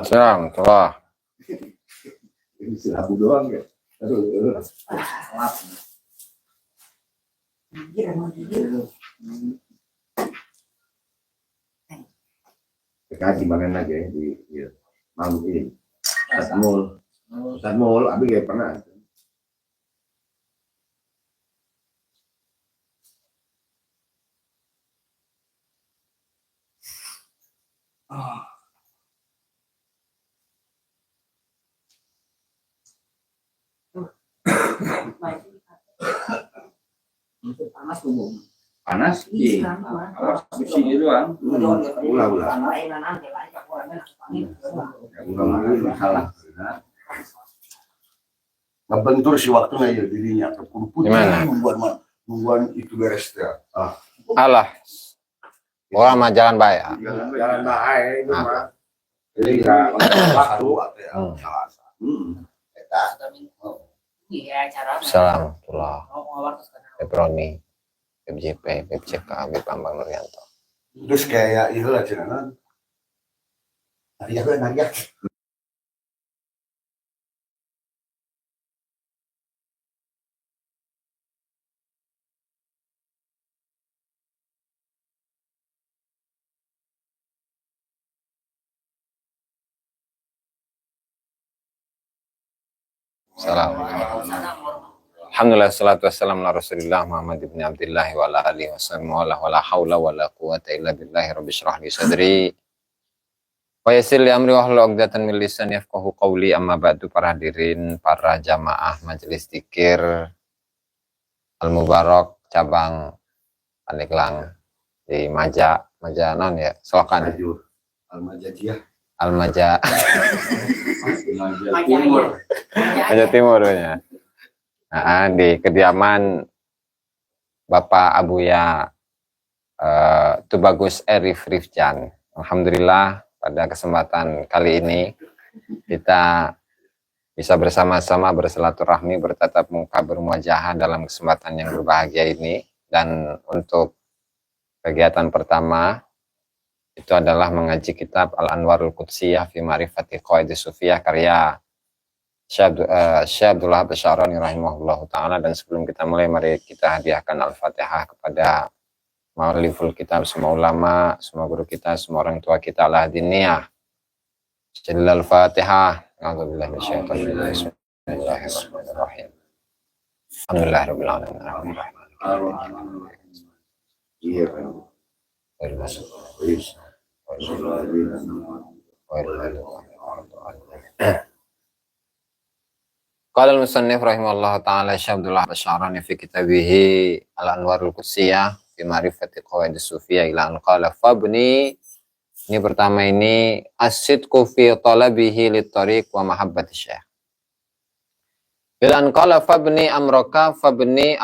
Salam, tua. Ini selabu doang ya. Aduh. Kaji makan lagi ya di malu ini. Sadmul, abi gak pernah. Panas tubuh. Panas? Iya. Awas besi doang. Ulah. Masalah. Ngebentur si waktunya ya dirinya. Gimana? Nungguan itu beres ya. Alah. Orang mah jalan baik. Jalan baik itu mah. Jadi nggak waktu ya. Assalamualaikum. Peproni, PJP, PCK, Habib Bambang Nuryanto. Terus kayak itu lah cenanan. Nariak. Alhamdulillah, salatu wassalamu ala rasulillah Muhammad ibn Abdullah wa ala alihi wa sallam wa la hawla wa la quwata illa billahi rabbi syrah li sadri wa yassir li amri wa hlul 'uqdatam min lisani yafqahu qawli. Amma ba'du, para hadirin, para jamaah majelis dzikir Al-Mubarak cabang Pandeglang di Maja non ya, silakan. Al-Maja Timur ya. Di kediaman Bapak Abuya Tubagus Erif Rifjan. Alhamdulillah pada kesempatan kali ini kita bisa bersama-sama bersilaturahmi, bertatap muka, bermuajahah dalam kesempatan yang berbahagia ini. Dan untuk kegiatan pertama itu adalah mengaji kitab Al-Anwarul Qudsiyah fi Ma'rifati Qawaidis Sufiyah karya Syekh Abdullah Basyarani rahimahullahu ta'ala. Dan sebelum kita mulai, mari kita hadiahkan Al-Fatihah kepada mu'alliful kitab, semua ulama, semua guru kita, semua orang tua kita, ala diniyah. Al-Fatihah. A'udzubillahi minasyaitonir rajim. Bismillahirrahmanirrahim. Alhamdulillahirabbil alamin. Qala al-musannif rahimahullah ta'ala Syekh Abdullah Basyarani fi kitabihi Al-Anwarul Qudsiyah fi Ma'rifati Qawaidis Sufiyah ila an qala fabni. Ini pertama ini as-sidqu fi talabihi lit-tariq wa mahabbati syekh. Ila an qala fabni amroka fabni,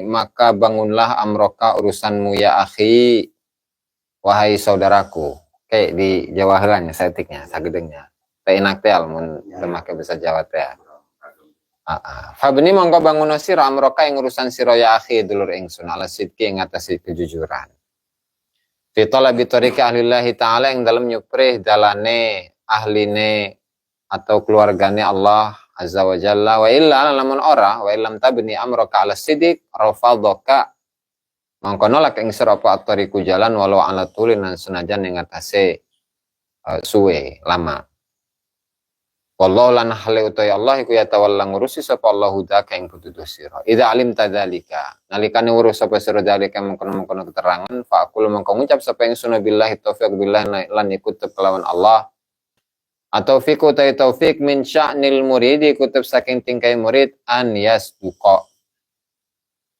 maka bangunlah amroka, urusanmu ya akhi, wahai saudaraku. Kayak di Jawa heulanya saeutiknya sagedengnya. Enak teh mun memakai bahasa Jawa teh. Fabni mongko bangun sira amroka yang urusan sira ya akhi dulur ingsun ala sidqi ing atase kejujuran. Fi talabi tariqi ahlillahi ta'ala yang dalam nyuprih dalane ahline atau keluargane Allah azza wa jalla. Wa illa lamun ora wa illam tabni amroka ala sidq rafadaka, mongko nolak ing sira apa tariqu jalan walau ala tulin lan senajan ing atase suwe lama. Wallahu lan hale utai Allah iku ya tawalla ngurusi sapa Allah hudaka ing pituduh sira. Idza alim tadzalika, nalikane urus sapa sira dalika mengkono-mengkono keterangan, fa aqul mengko ngucap sapa ingsun billahi taufiq billahi lan ikut kelawan Allah. Atau fiku ta taufik min sya'nil muridi, kutub saking tingkai murid an yasduqa.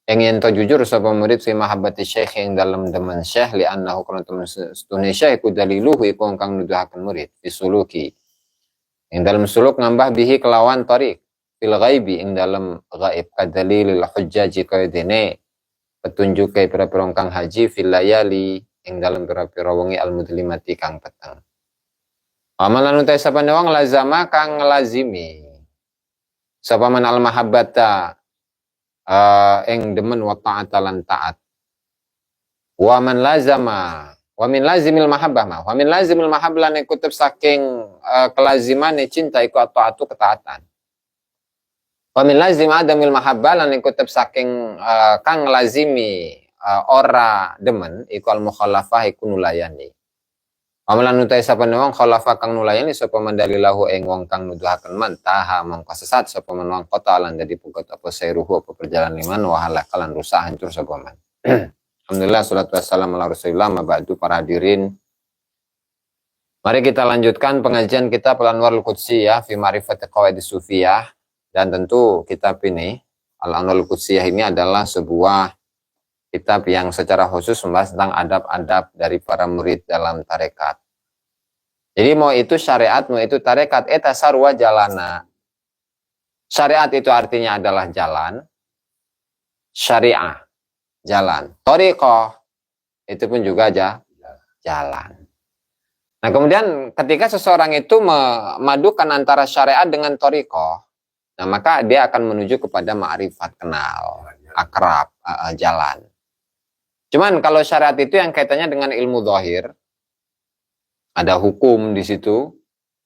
Yang ento jujur sapa murid fi mahabbati syekh yang dalam demen syekh li annahu kana temen setune syekh ku daliluhu iku kang nuduhaken murid fi suluki. Yang dalam suluk ngambah bihi kelawan tariq fil ghaibi ing dalam ghaib kadalilil hujjaji kaya dene petunjuk kaya pira-pira kang haji fil layali ing dalam pira-pira wengi al mudlimati kang peteng. Amalan utai sapane wong lazama kang nglazimi sapa man al mahabbata ing demen wa ta'ata lan taat. Wa man lazama wa min lazimil mahabbah ma. Wa min lazimil mahabbah lan kutub saking kelaziman cinta iku taatu ketaatan. Wa min lazim adamil mahabbah lan kutub saking kang lazimi ora demen iku al mukhallafah iku nulayani. Amalan utai sapa wong khalafa kang nulayani sapa mandalilahu ing wong kang nuduhaken man taha mongko sesat sapa men wong kota lan dadi pugot apa sayruhu apa perjalanan liman wa halakalan rusak hancur sapa man. Alhamdulillah salatu wassalamu ala Rasulillah ma ba'du para hadirin. Mari kita lanjutkan pengajian kita Al-Anwarul Qudsiyah fi Ma'rifati Qawaidis Sufiyah, dan tentu kitab ini Al-Anwarul Qudsiyah ini adalah sebuah kitab yang secara khusus membahas tentang adab-adab dari para murid dalam tarekat. Jadi mau itu syariat, mau itu tarekat, eta sarwa jalana. Syariat itu artinya adalah jalan. Syariah, jalan. Thariqah, itu pun juga jalan. Nah kemudian ketika seseorang itu memadukan antara syariat dengan thariqah, nah maka dia akan menuju kepada ma'rifat, kenal, akrab, jalan. Cuman kalau syariat itu yang kaitannya dengan ilmu zahir, ada hukum di situ,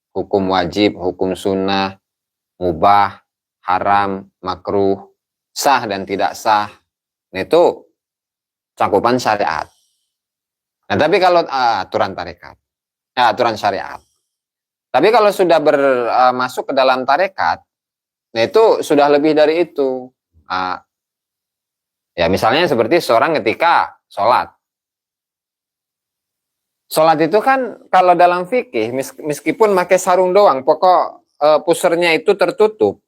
hukum wajib, hukum sunnah, mubah, haram, makruh, sah dan tidak sah. Nah, itu cakupan syariat. Nah, tapi kalau aturan tarekat, aturan syariat. Tapi kalau sudah masuk ke dalam tarekat, nah itu sudah lebih dari itu. Ya misalnya seperti seorang ketika sholat. Sholat itu kan kalau dalam fikih, meskipun pakai sarung doang, pokok pusernya itu tertutup,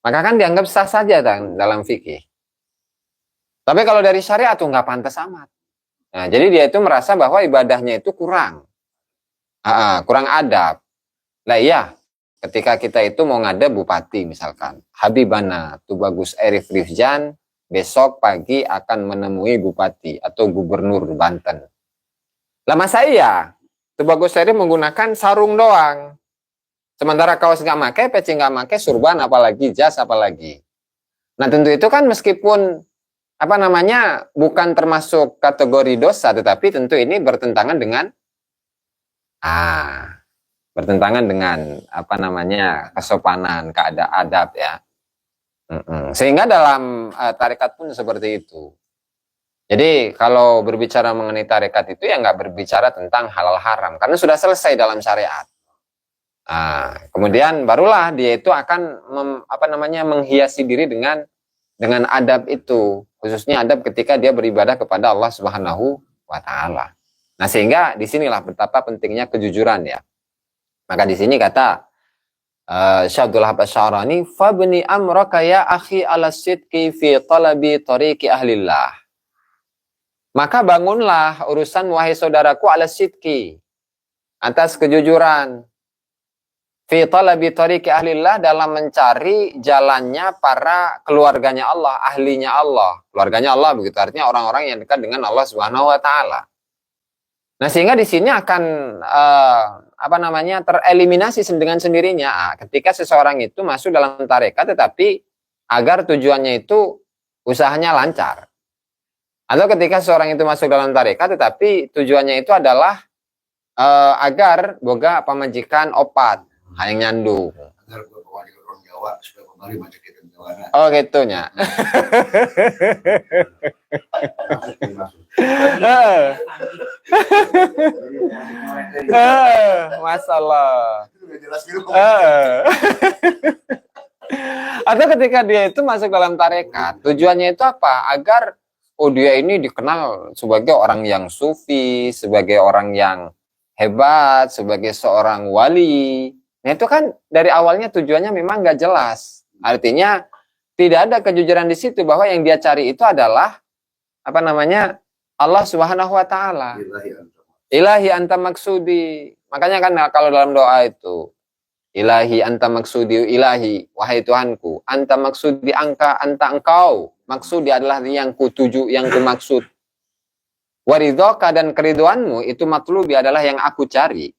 maka kan dianggap sah saja dalam fikih. Tapi kalau dari syariat tuh nggak pantas amat. Nah, jadi dia itu merasa bahwa ibadahnya itu kurang. Kurang adab. Lah iya, ketika kita itu mau ngadep bupati misalkan, Habibana Tubagus Arif Rifjan besok pagi akan menemui bupati atau gubernur Banten. Lah masa iya Tubagus Arif menggunakan sarung doang. Sementara kaos nggak pakai, peci nggak pakai, surban apalagi, jas apalagi. Nah tentu itu kan meskipun bukan termasuk kategori dosa, tetapi tentu ini bertentangan dengan kesopanan, keadaan adab ya. Sehingga dalam tarekat pun seperti itu. Jadi kalau berbicara mengenai tarekat itu ya nggak berbicara tentang halal haram, karena sudah selesai dalam syariat. Kemudian barulah dia itu akan menghiasi diri dengan adab itu, khususnya adab ketika dia beribadah kepada Allah Subhanahu wa Ta'ala. Nah sehingga disinilah betapa pentingnya kejujuran ya. Maka di sini kata Syabdul Wahab Asy-Sya'rani, fabni amraka ya akhi ala sidqi fi talabi tariqi ahlillah. Maka bangunlah urusan wahai saudaraku ala sidqi, atas kejujuran, fi talabi tariqi ahlillah, dalam mencari jalannya para keluarganya Allah, ahlinya Allah. Keluarganya Allah begitu artinya orang-orang yang dekat dengan Allah Subhanahu wa Ta'ala. Nah sehingga di sini akan tereliminasi dengan sendirinya ketika seseorang itu masuk dalam tarekat, tetapi agar tujuannya itu usahanya lancar, atau ketika seseorang itu masuk dalam tarekat tetapi tujuannya itu adalah agar boga pamajikan opat hayang nyandu, agar orang Jawa supaya kembali macam kita Jawa. Oh gitunya. Masalah. Atau ketika dia itu masuk dalam tarekat, tujuannya itu apa? Agar dia ini dikenal sebagai orang yang sufi, sebagai orang yang hebat, sebagai seorang wali. Nah itu kan dari awalnya tujuannya memang nggak jelas. Artinya tidak ada kejujuran di situ bahwa yang dia cari itu adalah Allah Subhanahu wa Ta'ala. Ilahi anta maksudi. Makanya kan kalau dalam doa itu, Ilahi anta maksudi, ilahi, wahai Tuhanku, anta maksudi, anta engkau. Maksudi adalah yang kutuju, yang kumaksud. Waridhoka, dan keriduanmu itu matlubi adalah yang aku cari.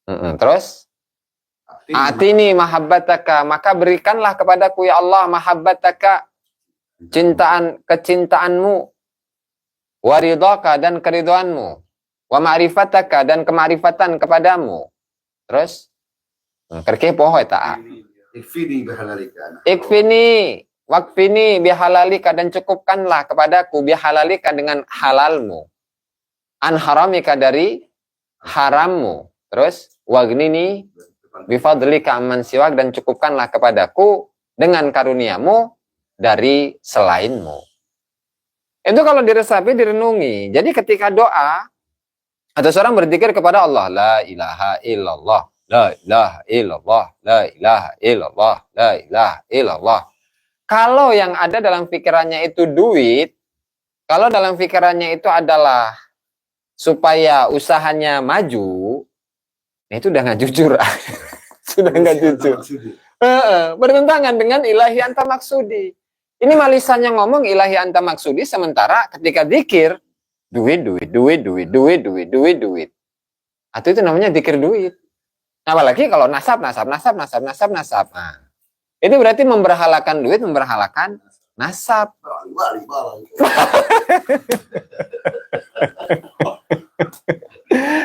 Terus atini mahabbataka, maka berikanlah kepadaku ya Allah mahabbataka, kecintaanmu, waridhaka dan keridhoanmu, wa ma'rifataka dan kemakrifatan kepadamu. Terus kerkepoh eta. Ikfini bihalalika. Ikfini wakfini bihalalika dan cukupkanlah kepadaku bihalalika dengan halalmu. An haramika dari harammu. Terus wagnini bifadlika amman siwak dan cukupkanlah kepadaku dengan karuniamu dari selainmu. Itu kalau diresapi, direnungi. Jadi ketika doa atau seorang berzikir kepada Allah, la ilaha illallah, la ilaha illallah, la ilaha illallah, la ilaha illallah. Kalau yang ada dalam pikirannya itu duit, kalau dalam pikirannya itu adalah supaya usahanya maju, itu udah nggak jujur. Sudah nggak jujur. Bertentangan dengan ilahi anta maksudi. Ini malisannya ngomong ilahi anta maksudi, sementara ketika zikir duit. Atau itu namanya zikir duit. Apalagi kalau nasab. Nah, itu berarti memberhalakan duit, memberhalakan nasab.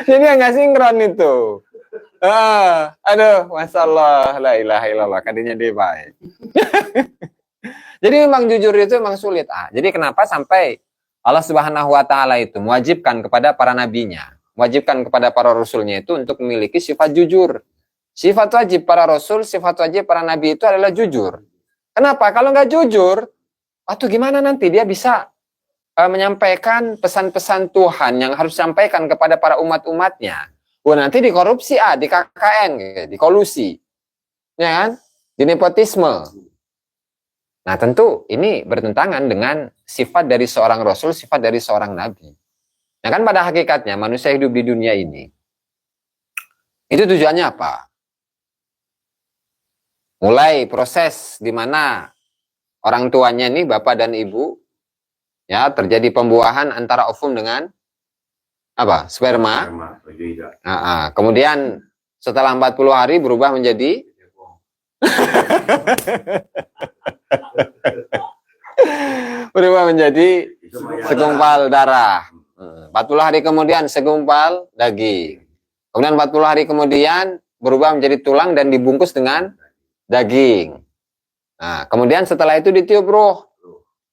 Jadi nggak sinkron itu. Aduh, masalah la ilaha illallah kadinya dia baik. Jadi memang jujur itu memang sulit. Jadi kenapa sampai Allah Subhanahu wa taala itu mewajibkan kepada para nabinya, mewajibkan kepada para rasulnya itu untuk memiliki sifat jujur. Sifat wajib para rasul, sifat wajib para nabi itu adalah jujur. Kenapa? Kalau nggak jujur, gimana nanti dia bisa menyampaikan pesan-pesan Tuhan yang harus disampaikan kepada para umat-umatnya. Nanti dikorupsi, di KKN, di kolusi, ya kan? Di nepotisme. Nah tentu ini bertentangan dengan sifat dari seorang rasul, sifat dari seorang nabi. Nah kan pada hakikatnya manusia hidup di dunia ini, itu tujuannya apa? Mulai proses di mana orang tuanya nih, bapak dan ibu, ya terjadi pembuahan antara ovum dengan apa? Sperma. Kemudian setelah 40 hari berubah menjadi segumpal darah. 40 hari kemudian segumpal daging. Kemudian 40 hari kemudian berubah menjadi tulang dan dibungkus dengan daging. Nah, kemudian setelah itu ditiup roh.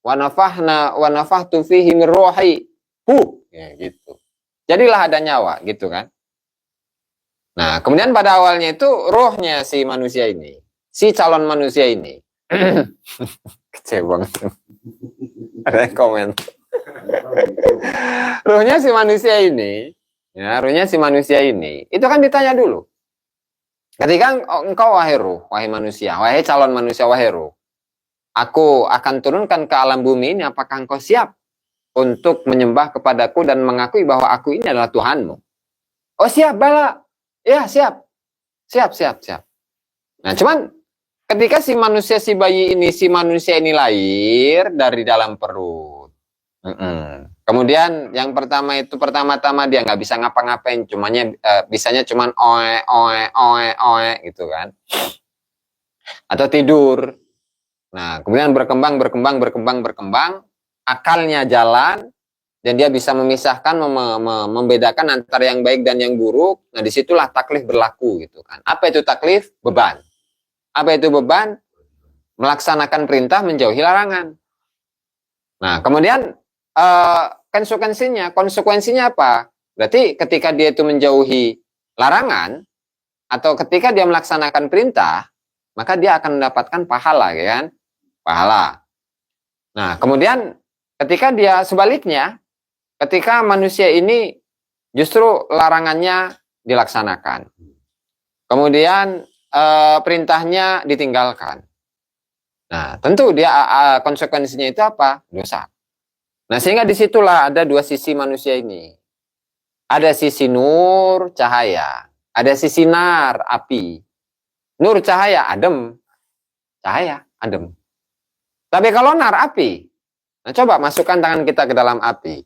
Wa nafahtu fihi min ruhi. Ya, gitu. Jadilah ada nyawa, gitu kan. Nah, kemudian pada awalnya itu rohnya si manusia ini, si calon manusia ini. Kecewa. Ada yang komen. Rohnya si manusia ini, itu kan ditanya dulu. Ketika engkau wahai ruh, wahai manusia, wahai calon manusia, wahai ruh, aku akan turunkan ke alam bumi ini, apakah engkau siap untuk menyembah kepadaku dan mengakui bahwa aku ini adalah Tuhanmu? Oh siap, bala. Ya siap. Nah cuman ketika si manusia, si bayi ini, si manusia ini lahir dari dalam perut. Kemudian yang pertama-tama dia nggak bisa ngapa-ngapain, bisanya cuman oe gitu kan. Atau tidur. Nah, kemudian berkembang, akalnya jalan dan dia bisa memisahkan, membedakan antara yang baik dan yang buruk. Nah, disitulah taklif berlaku gitu kan. Apa itu taklif? Beban. Apa itu beban? Melaksanakan perintah, menjauhi larangan. Nah, kemudian konsekuensinya apa? Berarti ketika dia itu menjauhi larangan atau ketika dia melaksanakan perintah, maka dia akan mendapatkan pahala, ya kan? Pahala. Nah, kemudian ketika dia sebaliknya, ketika manusia ini justru larangannya dilaksanakan, kemudian perintahnya ditinggalkan. Nah, tentu dia konsekuensinya itu apa? Dosa. Nah, sehingga disitulah ada dua sisi manusia ini. Ada sisi nur, cahaya. Ada sisi nar, api. Nur, cahaya, adem. Cahaya, adem. Tapi kalau nar, api. Nah, coba masukkan tangan kita ke dalam api.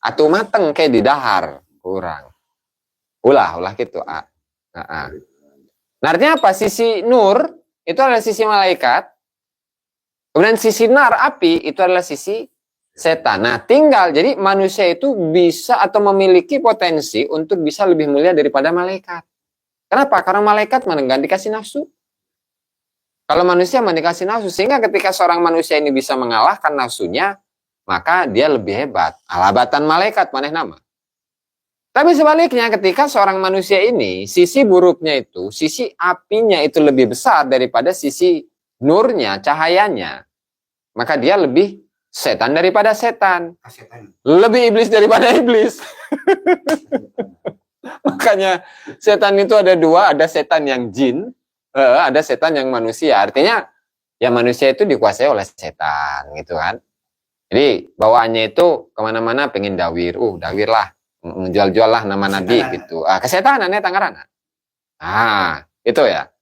Atuh mateng kayak di dahar. Kurang. Ulah gitu. Nah, artinya apa? Sisi nur, itu adalah sisi malaikat. Kemudian sisi nar, api, itu adalah sisi setan. Nah, tinggal, jadi manusia itu bisa atau memiliki potensi untuk bisa lebih mulia daripada malaikat. Kenapa? Karena malaikat mana nggak dikasih nafsu. Kalau manusia mana dikasih nafsu. Sehingga ketika seorang manusia ini bisa mengalahkan nafsunya, maka dia lebih hebat. Alabatan malaikat, maneh nama. Tapi sebaliknya ketika seorang manusia ini, sisi buruknya itu, sisi apinya itu lebih besar daripada sisi nurnya, cahayanya. Maka dia lebih setan daripada setan. Setan. Lebih iblis daripada iblis. Makanya setan itu ada dua, ada setan yang jin, ada setan yang manusia. Artinya ya manusia itu dikuasai oleh setan gitu kan. Jadi bawaannya itu kemana-mana pengen dawir, dawir lah, menjual-jual lah nama nabi gitu. Kesetanan ya tangarana. Itu ya.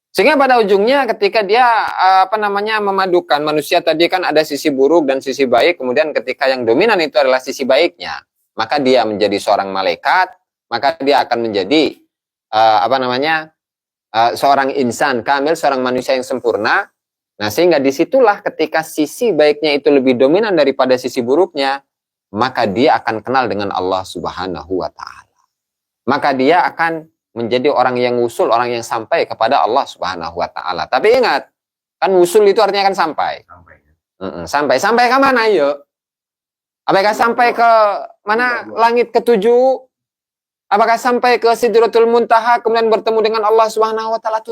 Sehingga pada ujungnya ketika dia memadukan manusia tadi kan ada sisi buruk dan sisi baik, kemudian ketika yang dominan itu adalah sisi baiknya, maka dia menjadi seorang malaikat, maka dia akan menjadi seorang insan kamil, seorang manusia yang sempurna. Nah, sehingga disitulah ketika sisi baiknya itu lebih dominan daripada sisi buruknya, maka dia akan kenal dengan Allah Subhanahu wa Ta'ala. Maka dia akan menjadi orang yang wusul, orang yang sampai kepada Allah Subhanahu wa Ta'ala. Tapi ingat, kan wusul itu artinya kan sampai. Sampai ke mana yuk? Apakah sampai ke mana langit ketujuh? Apakah sampai ke Sidratul Muntaha kemudian bertemu dengan Allah Subhanahu wa Ta'ala?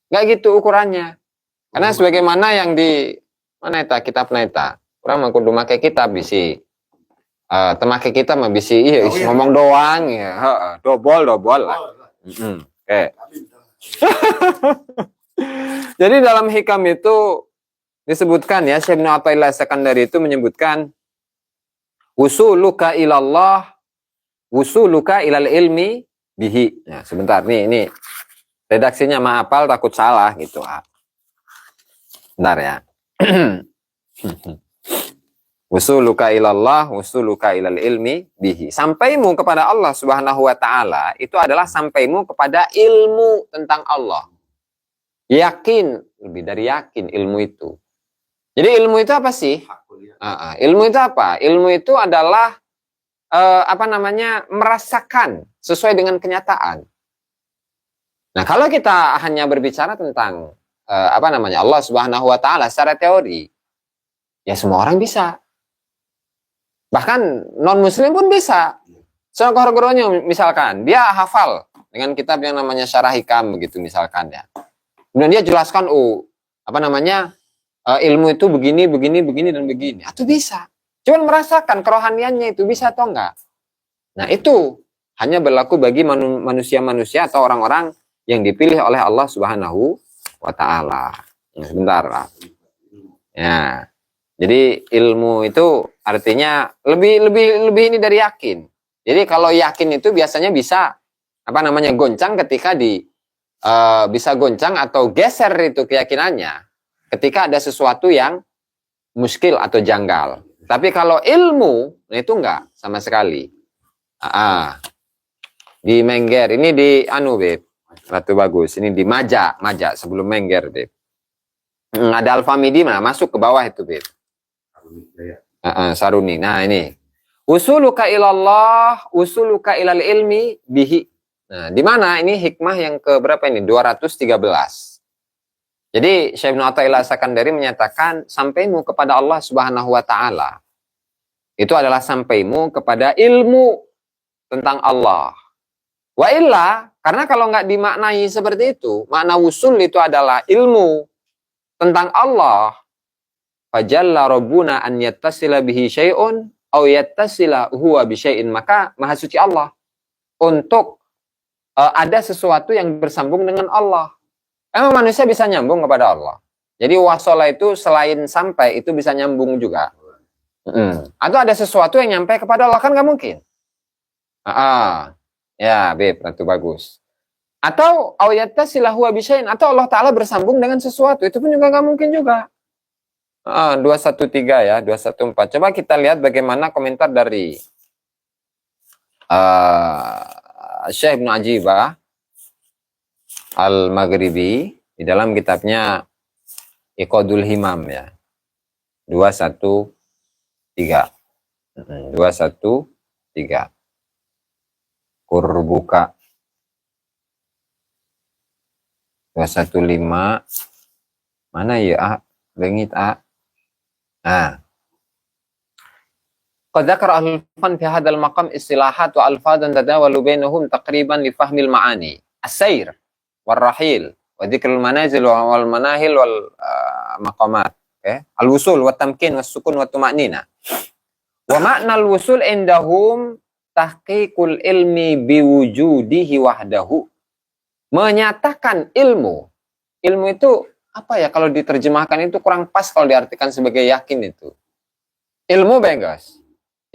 Nggak gitu ukurannya. Karena sebagaimana yang di mana eta kitab eta, urang mah kudu make kitab bisi. Temake kita mah bisi ngomong doang ya, dobol lah. Oke. Jadi dalam hikam itu disebutkan ya, Syekh Ibnu Athaillah Sakandari itu menyebutkan usuluka ilallah, usuluka ilal ilmi bihi. Nah, sebentar nih redaksinya maafal takut salah gitu. Bentar ya. Usuluka ilallah, usuluka ilal ilmi bihi. Sampaimu kepada Allah Subhanahu wa Ta'ala itu adalah sampaimu kepada ilmu tentang Allah. Yakin, lebih dari yakin ilmu itu. Jadi ilmu itu apa sih? Ilmu itu apa? Ilmu itu adalah merasakan sesuai dengan kenyataan. Nah, kalau kita hanya berbicara tentang Allah Subhanahu wa Ta'ala secara teori, ya semua orang bisa. Bahkan non muslim pun bisa. Contohnya misalkan dia hafal dengan kitab yang namanya Syarah Hikam begitu misalkan ya. Kemudian dia jelaskan ilmu itu begini dan begini. Itu bisa. Cuman merasakan kerohaniannya itu bisa atau enggak. Nah, itu hanya berlaku bagi manusia-manusia atau orang-orang yang dipilih oleh Allah Subhanahu wa Ta'ala. Sebentar lah. Ya. Jadi ilmu itu artinya lebih ini dari yakin. Jadi kalau yakin itu biasanya bisa goncang ketika bisa goncang atau geser itu keyakinannya ketika ada sesuatu yang muskil atau janggal. Tapi kalau ilmu itu enggak sama sekali. Di Mengger ini di Beb. Ratu bagus. Ini di Maja sebelum Mengger, Beb. Ada Al-Famidi masuk ke bawah itu, Beb. Saruni. Nah, ini. Usuluka ilallah, usuluka ilal ilmi bihi. Nah, di mana ini hikmah yang ke berapa ini? 213. Jadi Syekh Ibnu Athaillah Sakandari menyatakan sampaimu kepada Allah Subhanahu wa Ta'ala. Itu adalah sampaimu kepada ilmu tentang Allah. Wa illa, karena kalau nggak dimaknai seperti itu, makna usul itu adalah ilmu tentang Allah. Fajalla rabbuna an yattasila bihi syai'un aw yattasila huwa bi syai'in, maka maha suci Allah untuk ada sesuatu yang bersambung dengan Allah. Emang manusia bisa nyambung kepada Allah. Jadi wasola itu selain sampai itu bisa nyambung juga. Atau ada sesuatu yang nyampe kepada Allah, kan nggak mungkin. Ya, Beb, itu bagus. Atau aw yattasila huwa bi syai'in, atau Allah Ta'ala bersambung dengan sesuatu, itu pun juga nggak mungkin juga. 213 ya, 214. Coba kita lihat bagaimana komentar dari Syekh Ibnu Ajibah Al-Maghribi di dalam kitabnya Iqadul himam ya. 213. 213. Kurbuka. 215. Mana ya, A? Bengit, A. Nah. Qad dzakara ahlul fan fi hadzal maqam istilahat wa alfadhan tadawalu bainahum taqriban li fahmil ma'ani. As-sayr wal rahil wa dzikrul manazil wal manahil wal maqamat. Okay? Al-wusul wa tamkin was sukun wa tuma'nina. Wa ma'na al-wusul indahum tahqiqul ilmi biwujudihi wahdahu. Menyatakan ilmu. Ilmu itu apa ya, kalau diterjemahkan itu kurang pas kalau diartikan sebagai yakin itu. Ilmu, Benggas.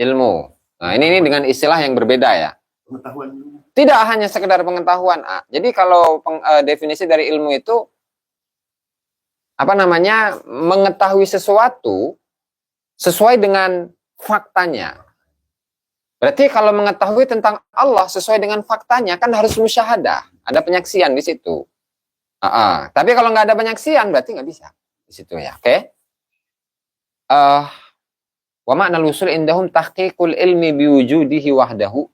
Ilmu. Nah, ini dengan istilah yang berbeda ya. Pengetahuan. Tidak hanya sekedar pengetahuan, A. Jadi kalau definisi dari ilmu itu apa namanya? Mengetahui sesuatu sesuai dengan faktanya. Berarti kalau mengetahui tentang Allah sesuai dengan faktanya kan harus musyahadah, ada penyaksian di situ. Tapi kalau nggak ada penyaksian berarti nggak bisa di situ ya. Oke? Wa ma'nal usul indahum tahqiqul ilmi biwujudihi wahdahu.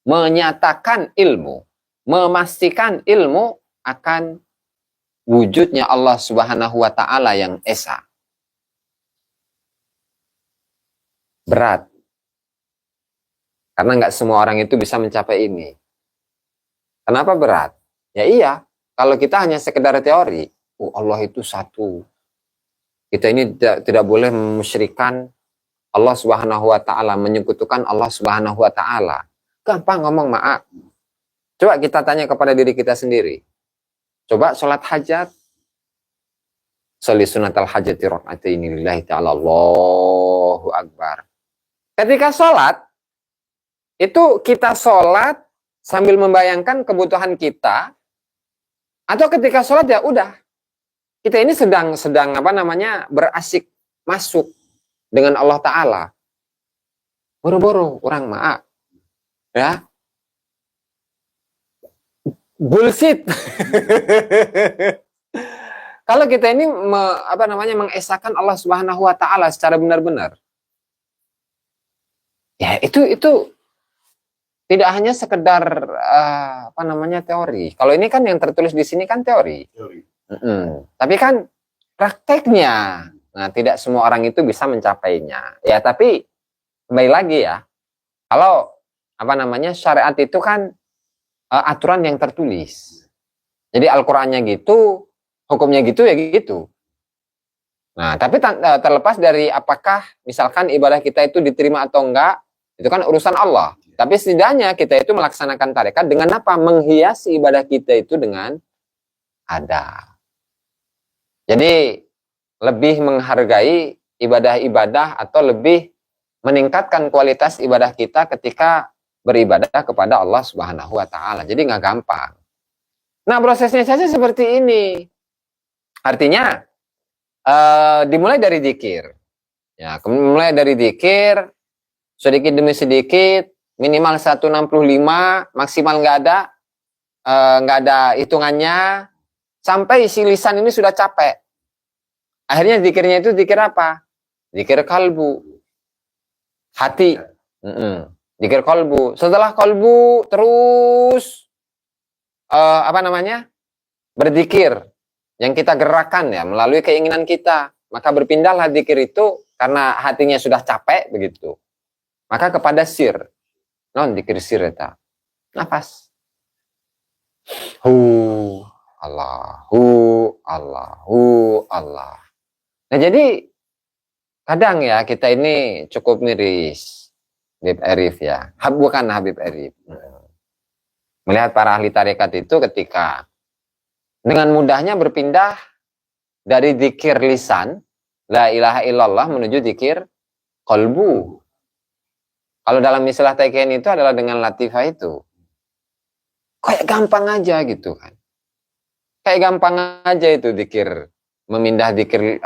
Menyatakan ilmu, memastikan ilmu akan wujudnya Allah Subhanahu wa taala yang esa. Berat. Karena nggak semua orang itu bisa mencapai ini. Kenapa berat? Ya iya, kalau kita hanya sekedar teori, Allah itu satu. Kita ini tidak boleh memusyrikan Allah Subhanahu wa taala, menyekutukan Allah Subhanahu wa taala. Gampang ngomong, maaf. Coba kita tanya kepada diri kita sendiri. Coba sholat hajat. Sholli sunatal hajati raka'ataini lillahi ta'ala, Allahu akbar. Ketika sholat, itu kita sholat sambil membayangkan kebutuhan kita, atau ketika sholat ya udah. Kita ini sedang apa namanya, berasik masuk dengan Allah Ta'ala. Boro-boro orang maaf. Ya, bullshit. Kalau kita ini mengesahkan Allah Subhanahu wa taala secara benar-benar. Ya, itu tidak hanya sekedar teori. Kalau ini kan yang tertulis di sini kan teori. Tapi kan prakteknya, nah tidak semua orang itu bisa mencapainya. Ya, tapi kembali lagi ya. Kalau syariat itu kan aturan yang tertulis. Jadi Al-Qur'annya gitu, hukumnya gitu ya gitu. Nah, tapi terlepas dari apakah misalkan ibadah kita itu diterima atau enggak, itu kan urusan Allah. Tapi setidaknya kita itu melaksanakan tarekat dengan apa? Menghiasi ibadah kita itu dengan adab. Jadi lebih menghargai ibadah-ibadah atau lebih meningkatkan kualitas ibadah kita ketika beribadah kepada Allah Subhanahu wa taala. Jadi nggak gampang. Nah, prosesnya saja seperti ini. Artinya dimulai dari zikir. Ya, mulai dari zikir sedikit demi sedikit, minimal 165, maksimal nggak ada hitungannya, sampai si lisan ini sudah capek. Akhirnya zikirnya itu zikir apa? Zikir kalbu, hati. Zikir kalbu. Setelah kalbu terus berzikir yang kita gerakkan ya melalui keinginan kita. Maka berpindahlah zikir itu karena hatinya sudah capek begitu. Maka kepada sir. Non zikir sir eta. Nafas. Allah. Nah, jadi kadang ya kita ini cukup miris. Habib Arif ya. Bukan Habib Arif. Melihat para ahli tarekat itu ketika dengan mudahnya berpindah dari zikir lisan, la ilaha illallah, menuju zikir qalbu. Kalau dalam istilah TKN itu adalah dengan latifah itu. Kayak gampang aja gitu kan. Kayak gampang aja itu zikir, memindah zikir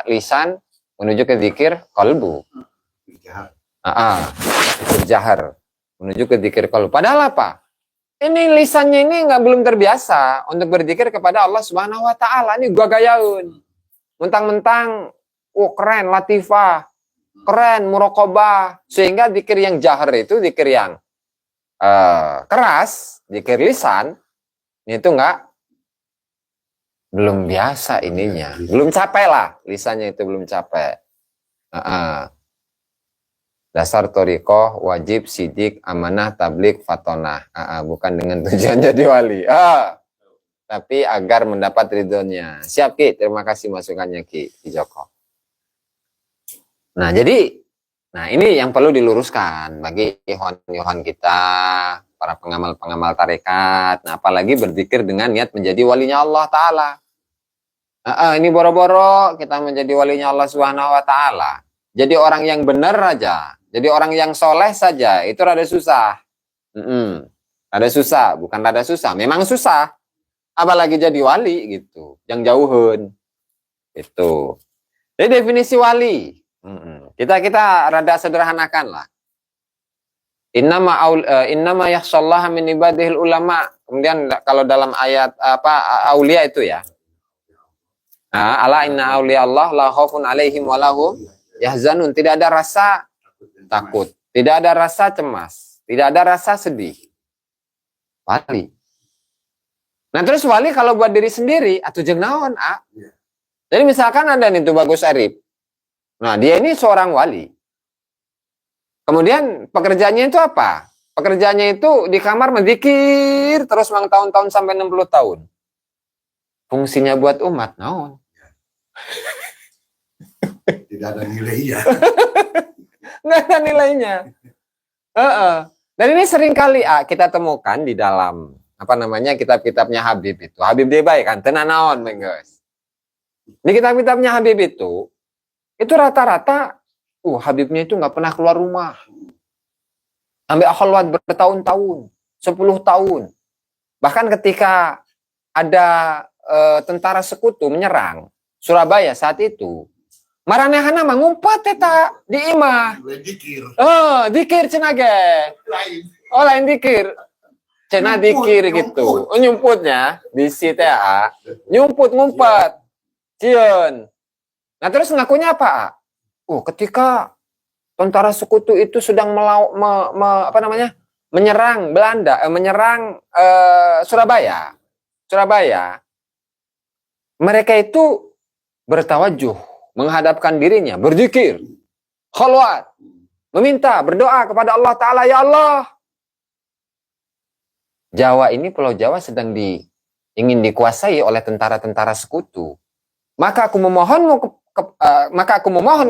lisan menuju ke zikir qalbu. Zikir jahar menuju ke zikir qalbu. Padahal apa? Ini lisannya ini belum terbiasa untuk berzikir kepada Allah Subhanahu wa taala. Ini gua gayaun. mentang-mentang keren latifah, keren muraqabah, sehingga zikir yang jahar itu zikir yang keras, zikir lisan itu belum biasa ininya, belum capek lah, lisannya itu belum capek. Dasar torikoh wajib sidik amanah tablik fatonah, bukan dengan tujuan jadi wali, tapi agar mendapat ridhonya. Siap Ki, terima kasih masukannya Ki Joko. Nah jadi, ini yang perlu diluruskan bagi ikhwan-ikhwan kita, para pengamal-pengamal tarekat. Nah apalagi berzikir dengan niat menjadi walinya Allah Ta'ala. Ini boro-boro kita menjadi walinya Allah Subhanahu Wa Ta'ala. Jadi orang yang benar aja, jadi orang yang soleh saja, itu rada susah. Rada susah, bukan rada susah, memang susah. Apalagi jadi wali gitu, yang jauhun. Itu. Jadi definisi wali, kita rada sederhanakan lah. Innama yakhshallaha min ibadihil ulama. Kemudian kalau dalam ayat aulia itu ya. Ala inna auliya Allah la khaufun alaihim wa lahum yahzanun. Tidak ada rasa takut, tidak ada rasa cemas, tidak ada rasa sedih. Wali. Nah terus wali kalau buat diri sendiri atau jeung naon, Jadi misalkan ada nih tuh Bagus Arif. Nah dia ini seorang wali. Kemudian pekerjaannya itu apa? Pekerjaannya itu di kamar menzikir terus mang tahun-tahun sampai 60 tahun. Fungsinya buat umat naon? Tidak ada nilainya. Nggak ada nilainya. Dan ini sering kali kita temukan di dalam kitab-kitabnya Habib itu. Habib dia baik kan, tenan naon guys. Di kitab-kitabnya Habib itu rata-rata Habibnya itu nggak pernah keluar rumah. Sampai khalwat bertahun-tahun, 10 tahun. Bahkan ketika ada tentara sekutu menyerang Surabaya saat itu, maranehana mah ngumpet eta di imah. Dikir. Dikir cenah ge. Lain. Lain dikir. Cenah dikir gitu. Nyumputnya di situ ngumpet. Cieun. Nah terus ngakunya apa? Ketika tentara sekutu itu sedang menyerang Belanda, menyerang Surabaya. Mereka itu bertawajuh, menghadapkan dirinya, berzikir, khalwat, meminta, berdoa kepada Allah Ta'ala, ya Allah. Jawa ini, Pulau Jawa sedang ingin dikuasai oleh tentara-tentara sekutu. Maka aku memohon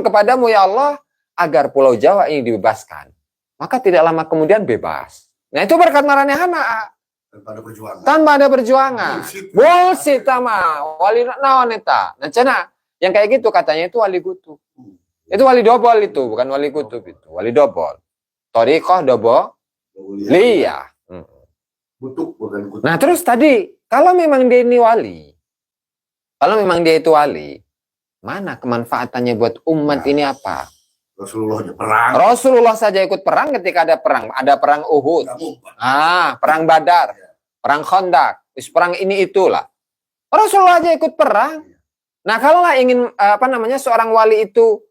kepadamu ya Allah, agar Pulau Jawa ini dibebaskan. Maka tidak lama kemudian bebas. Nah itu berkat maranehana. Tanpa ada perjuangan. Bullshit sama. Wali naon eta. Nah cenah, yang kayak gitu katanya itu wali kutub. Itu wali dobol itu, bukan wali kutub itu. Wali dobol. Thariqah dobol liya. Nah terus tadi, kalau memang dia ini wali, kalau memang dia itu wali, mana kemanfaatannya buat umat ini apa? Rasulullah saja ikut perang ketika ada perang Uhud, perang Badar, perang Khandaq, perang ini itulah. Rasulullah aja ikut perang. Nah kalau ingin seorang wali itu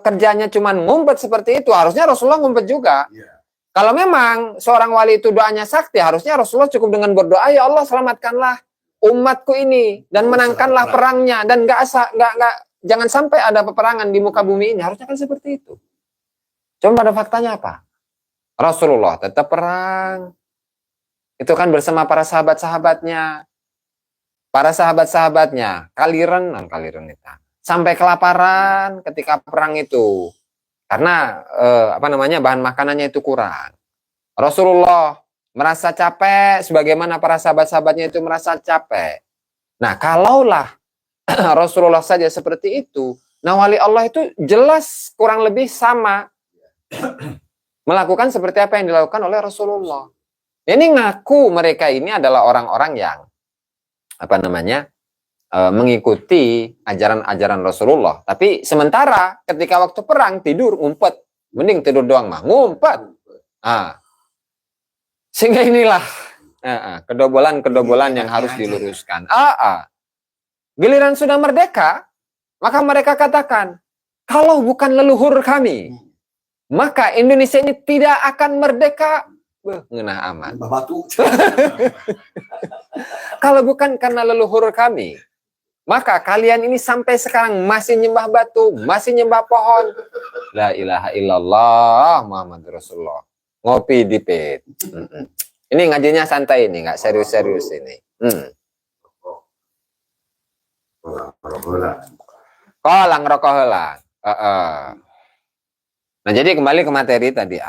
kerjanya cuma ngumpet seperti itu, harusnya Rasulullah ngumpet juga. Kalau memang seorang wali itu doanya sakti, harusnya Rasulullah cukup dengan berdoa, ya Allah selamatkanlah umatku ini dan menangkanlah perangnya dan jangan sampai ada peperangan di muka bumi ini. Harusnya kan seperti itu. Cuma pada faktanya apa? Rasulullah tetap perang. Itu kan bersama para sahabat-sahabatnya. Para sahabat-sahabatnya kaliren itu. Sampai kelaparan ketika perang itu. Karena bahan makanannya itu kurang. Rasulullah merasa capek sebagaimana para sahabat-sahabatnya itu merasa capek. Nah, kalaulah Rasulullah saja seperti itu, nah wali Allah itu jelas kurang lebih sama melakukan seperti apa yang dilakukan oleh Rasulullah. Ini ngaku mereka ini adalah orang-orang yang mengikuti ajaran-ajaran Rasulullah. Tapi sementara ketika waktu perang tidur ngumpet, mending tidur doang mah ngumpet. Sehingga inilah kedobolan-kedobolan yang harus diluruskan. Giliran sudah merdeka, Maka mereka katakan, kalau bukan leluhur kami, maka Indonesia ini tidak akan merdeka. Ngenah amat. Batu. Kalau bukan karena leluhur kami, maka kalian ini sampai sekarang masih nyembah batu, masih nyembah pohon. La ilaha illallah Muhammad Rasulullah. Ngopi di pet. Ini ngajinya santai ini, nggak serius-serius ini. Kolang rokok heula. Nah, jadi kembali ke materi tadi,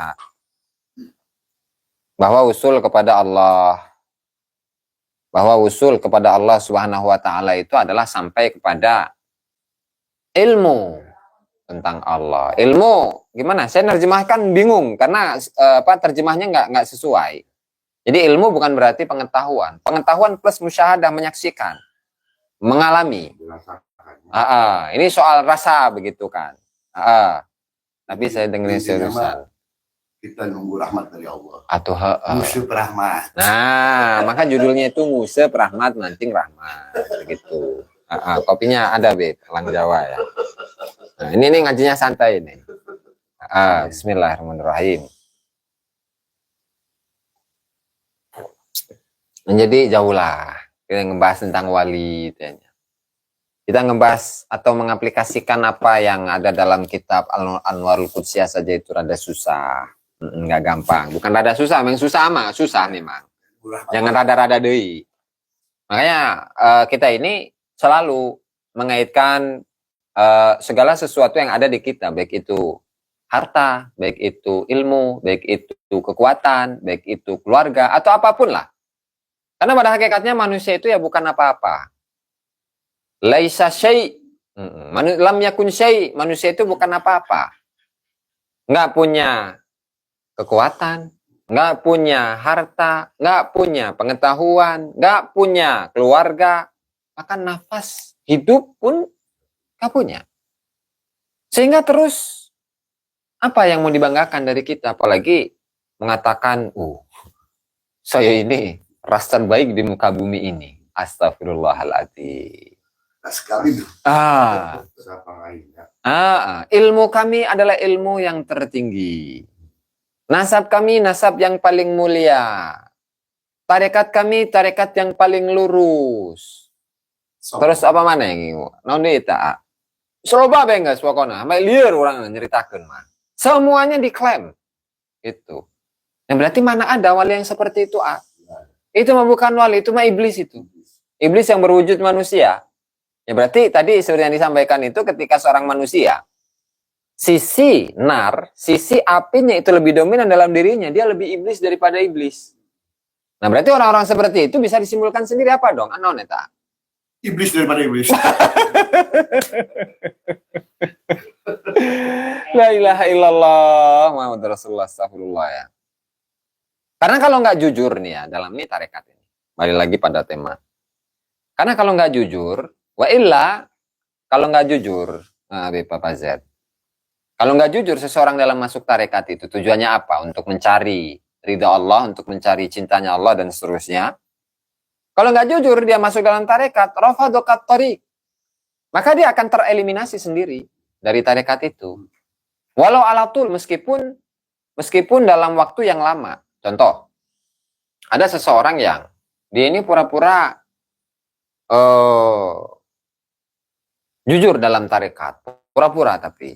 bahwa usul kepada Allah, Subhanahu wa taala itu adalah sampai kepada ilmu tentang Allah. Ilmu gimana? Saya nerjemahkan bingung karena terjemahnya nggak sesuai. Jadi ilmu bukan berarti pengetahuan. Pengetahuan plus musyahadah, menyaksikan, mengalami. Ini soal rasa begitu kan. Tapi saya dengerin seriusan. Kita nunggu rahmat dari Allah. Atau Musuh rahmat. Nah, maka judulnya itu Musab Rahmat Mancing Rahmat begitu. Kopinya ada, Beb, Lang Jawa ya. Nah, ini ngajinya santai ini. Bismillahirrahmanirrahim. Menjadi jauh lah kita ngebahas tentang wali. Kita ngebahas atau mengaplikasikan apa yang ada dalam kitab Anwarul Qudsiyah saja itu rada susah. Nggak gampang. Bukan rada susah, memang susah mah, susah memang. Jangan rada-rada deui. Makanya kita ini selalu mengaitkan segala sesuatu yang ada di kita, baik itu harta, baik itu ilmu, baik itu kekuatan, baik itu keluarga, atau apapun lah. Karena pada hakikatnya manusia itu ya bukan apa-apa. Laisa syai'. Lam yakun syai'. Manusia itu bukan apa-apa. Nggak punya kekuatan, nggak punya harta, nggak punya pengetahuan, nggak punya keluarga, maka nafas hidup pun nggak punya. Sehingga terus apa yang mau dibanggakan dari kita? Apalagi mengatakan, saya ini rasan baik di muka bumi ini. Astagfirullahaladzim. Sekali tuh. Ilmu kami adalah ilmu yang tertinggi. Nasab kami nasab yang paling mulia. Tarekat kami tarekat yang paling lurus. Terus apa mana yang ini? Naon deui ta? Seloba bae geus pokona, ame lieur urang nyeritakeun mah. Semuanya diklaim. Itu. Yang berarti mana ada wali yang seperti itu, Itu mah bukan wali, itu mah iblis itu. Iblis yang berwujud manusia. Ya berarti tadi seperti yang disampaikan itu ketika seorang manusia sisi sisi apinya itu lebih dominan dalam dirinya, dia lebih iblis daripada iblis. Nah, berarti orang-orang seperti itu bisa disimpulkan sendiri apa dong? Anon eta. Iblis daripada iblis. La ilaha illallah Muhammad Rasulullah astagfirullah ya. Karena kalau nggak jujur nih ya dalam ini tarekat ini. Balik lagi pada tema. Karena kalau nggak jujur, wa illa kalau nggak jujur, Bapak Z. Kalau nggak jujur seseorang dalam masuk tarekat itu tujuannya apa? Untuk mencari ridha Allah, untuk mencari cintanya Allah dan seterusnya. Kalau nggak jujur dia masuk dalam tarekat, rafadokat tariq, maka dia akan tereliminasi sendiri dari tarekat itu. Walau alatul meskipun dalam waktu yang lama. Contoh, ada seseorang yang dia ini pura-pura jujur dalam tarekat, pura-pura tapi.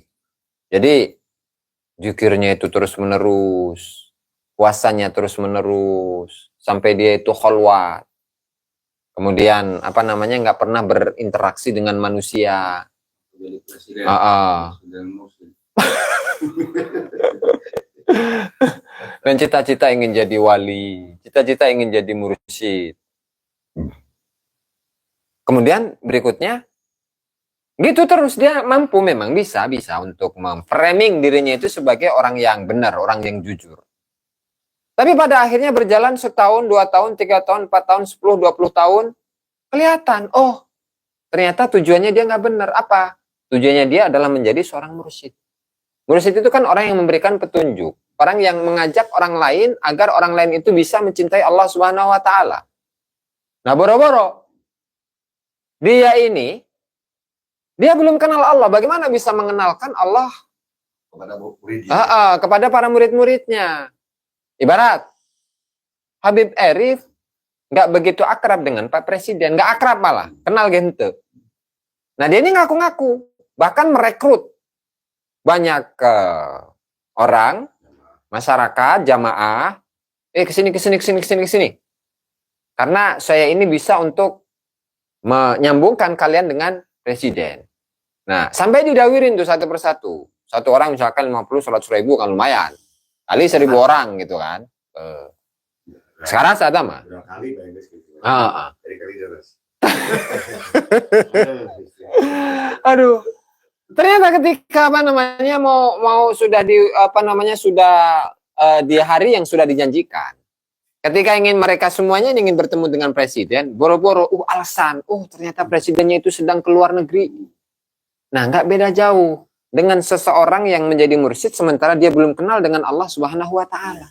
Jadi zikirnya itu terus-menerus, puasanya terus-menerus, sampai dia itu kholwat. Kemudian nggak pernah berinteraksi dengan manusia. Jadi presiden. Dan cita-cita ingin jadi wali, cita-cita ingin jadi mursyid. Kemudian berikutnya, gitu terus dia mampu memang bisa untuk memframing dirinya itu sebagai orang yang benar, orang yang jujur. Tapi pada akhirnya berjalan setahun, 2 tahun, 3 tahun, 4 tahun, 10, 20 tahun, kelihatan, ternyata tujuannya dia nggak benar. Apa? Tujuannya dia adalah menjadi seorang mursyid. Mursyid itu kan orang yang memberikan petunjuk, orang yang mengajak orang lain agar orang lain itu bisa mencintai Allah Subhanahu wa taala. Nah, boro-boro dia ini Dia belum kenal Allah. Bagaimana bisa mengenalkan Allah kepada muridnya. kepada para murid-muridnya? Ibarat Habib Arif nggak begitu akrab dengan Pak Presiden, nggak akrab malah, kenal gente. Nah dia ini ngaku-ngaku, bahkan merekrut banyak orang, masyarakat, jamaah, kesini, karena saya ini bisa untuk menyambungkan kalian dengan Presiden. Nah sampai didawirin tuh satu persatu, satu orang misalkan 50-100 ribu kan lumayan, kali 1.000 orang gitu kan. Sekarang saya mah. Kali bayangin gitu. Kali terus. Aduh. Ternyata ketika mau sudah di hari yang sudah dijanjikan. Ketika mereka semuanya ingin bertemu dengan presiden, boro-boro alasan, ternyata presidennya itu sedang keluar negeri. Nah, nggak beda jauh dengan seseorang yang menjadi mursyid sementara dia belum kenal dengan Allah Subhanahu wa taala.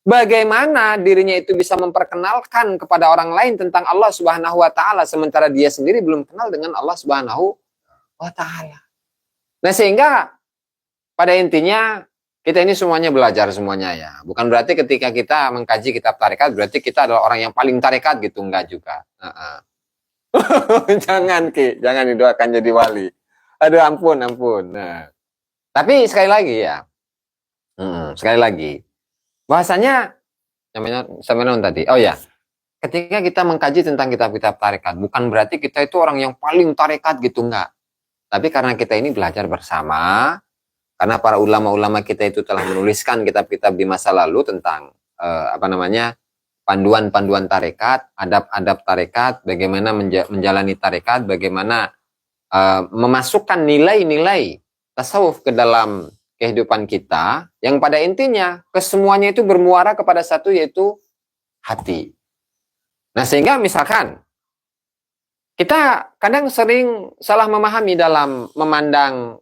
Bagaimana dirinya itu bisa memperkenalkan kepada orang lain tentang Allah Subhanahu wa taala sementara dia sendiri belum kenal dengan Allah Subhanahu wa taala. Nah, sehingga pada intinya kita ini semuanya belajar semuanya ya. Bukan berarti ketika kita mengkaji kitab tarekat berarti kita adalah orang yang paling tarekat gitu, enggak juga. Jangan didoakan jadi wali. Aduh ampun. Nah. Tapi sekali lagi ya. Sekali lagi. Bahasanya sampai tadi. Oh ya, ketika kita mengkaji tentang kitab-kitab tarekat, bukan berarti kita itu orang yang paling tarekat gitu, enggak. Tapi karena kita ini belajar bersama, karena para ulama-ulama kita itu telah menuliskan kitab-kitab di masa lalu tentang panduan-panduan tarekat, adab-adab tarekat, bagaimana menjalani tarekat, bagaimana memasukkan nilai-nilai tasawuf ke dalam kehidupan kita, yang pada intinya kesemuanya itu bermuara kepada satu, yaitu hati. Nah sehingga misalkan kita kadang sering salah memahami dalam memandang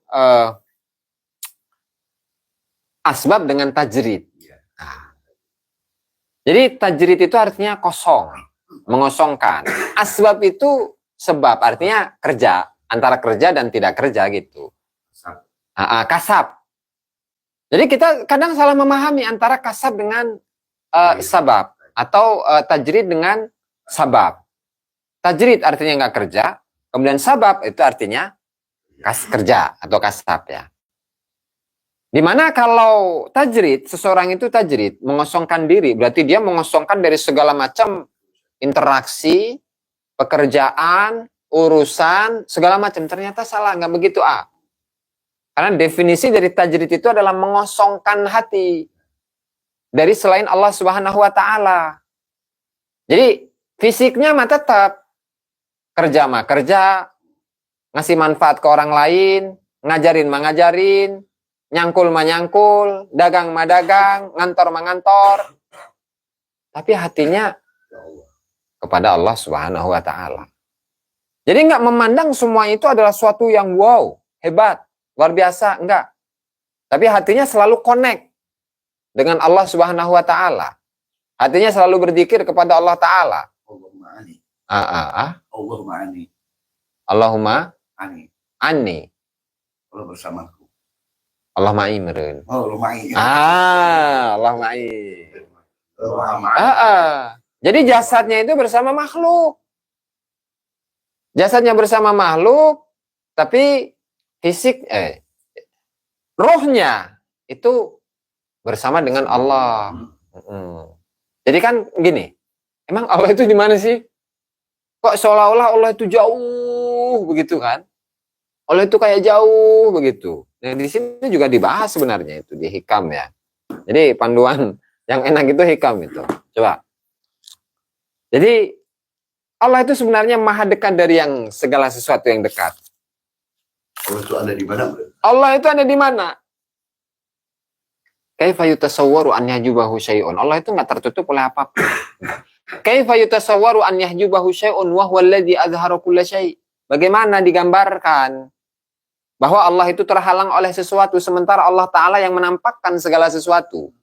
asbab dengan tajrid. Nah, jadi tajrid itu artinya kosong, mengosongkan. Asbab itu sebab, artinya kerja, antara kerja dan tidak kerja gitu. Kasab. Jadi kita kadang salah memahami antara kasab dengan sabab atau tajrid dengan sabab. Tajrid artinya nggak kerja, kemudian sabab itu artinya kerja atau kasab ya. Dimana kalau tajrid, seseorang itu tajrid, mengosongkan diri, berarti dia mengosongkan dari segala macam interaksi, pekerjaan, urusan, segala macam. Ternyata salah, nggak begitu Karena definisi dari tajrid itu adalah mengosongkan hati dari selain Allah Subhanahu wa taala. Jadi fisiknya mah tetap kerja mah kerja, ngasih manfaat ke orang lain, ngajarin mah ngajarin, nyangkul mah nyangkul, dagang mah dagang, ngantor mah ngantor. Tapi hatinya kepada Allah Subhanahu wa taala. Jadi nggak memandang semua itu adalah suatu yang wow, hebat, luar biasa, enggak. Tapi hatinya selalu connect dengan Allah Subhanahu wa taala. Hatinya selalu berzikir kepada Allah taala. Allahumma ani. Allah bersamaku. Allah ma'i meureun. Allah ma'i. Allah ma'i. Jadi jasadnya itu bersama makhluk. Jasadnya bersama makhluk, tapi fisik rohnya itu bersama dengan Allah. Jadi kan gini, emang Allah itu di mana sih? Kok seolah-olah Allah itu jauh begitu kan? Allah itu kayak jauh begitu. Nah, di sini juga dibahas sebenarnya itu di hikam ya. Jadi panduan yang enak itu hikam itu. Coba. Jadi Allah itu sebenarnya maha dekat dari yang segala sesuatu yang dekat. Allah itu ada di mana? Allah itu ada di mana? Kaifa yutasawwaru an yahjubahu syai'un. Allah itu enggak tertutup oleh apapun. Kaifa yutasawwaru an yahjubahu syai'un wa huwa alladhi azhara kulla syai'. Bagaimana digambarkan bahwa Allah itu terhalang oleh sesuatu sementara Allah taala yang menampakkan segala sesuatu.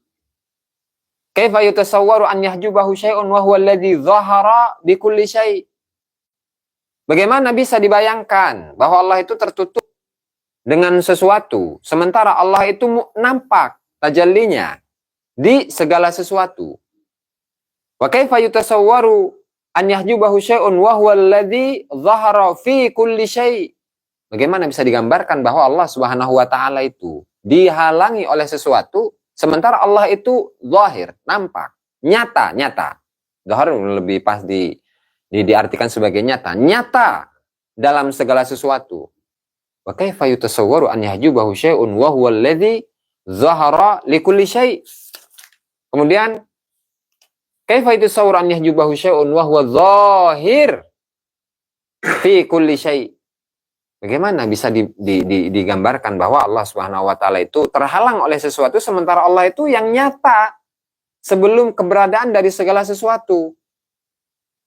Kaifa yutasawwaru an yahjubahu syai'un wa huwa alladhi zahara bi kulli syai'. Bagaimana bisa dibayangkan bahwa Allah itu tertutup dengan sesuatu, sementara Allah itu nampak tajallinya di segala sesuatu. Wa kaifa yutasawwaru an yahjubahu syai'un wa huwa alladhi dhahara fi kulli syai'. Bagaimana bisa digambarkan bahwa Allah Subhanahu wa taala itu dihalangi oleh sesuatu, sementara Allah itu zahir, nampak, nyata. Zahir lebih pas diartikan sebagai nyata dalam segala sesuatu. Wa kaifa yutasawwaru an yahjubahu syai'un wa huwa alladhi zahara likulli syai'. Kemudian kaifa yutasawwaru an yahjubahu syai'un wa huwa zahir fi kulli syai'. Bagaimana bisa digambarkan bahwa Allah Subhanahu wa taala itu terhalang oleh sesuatu, sementara Allah itu yang nyata sebelum keberadaan dari segala sesuatu.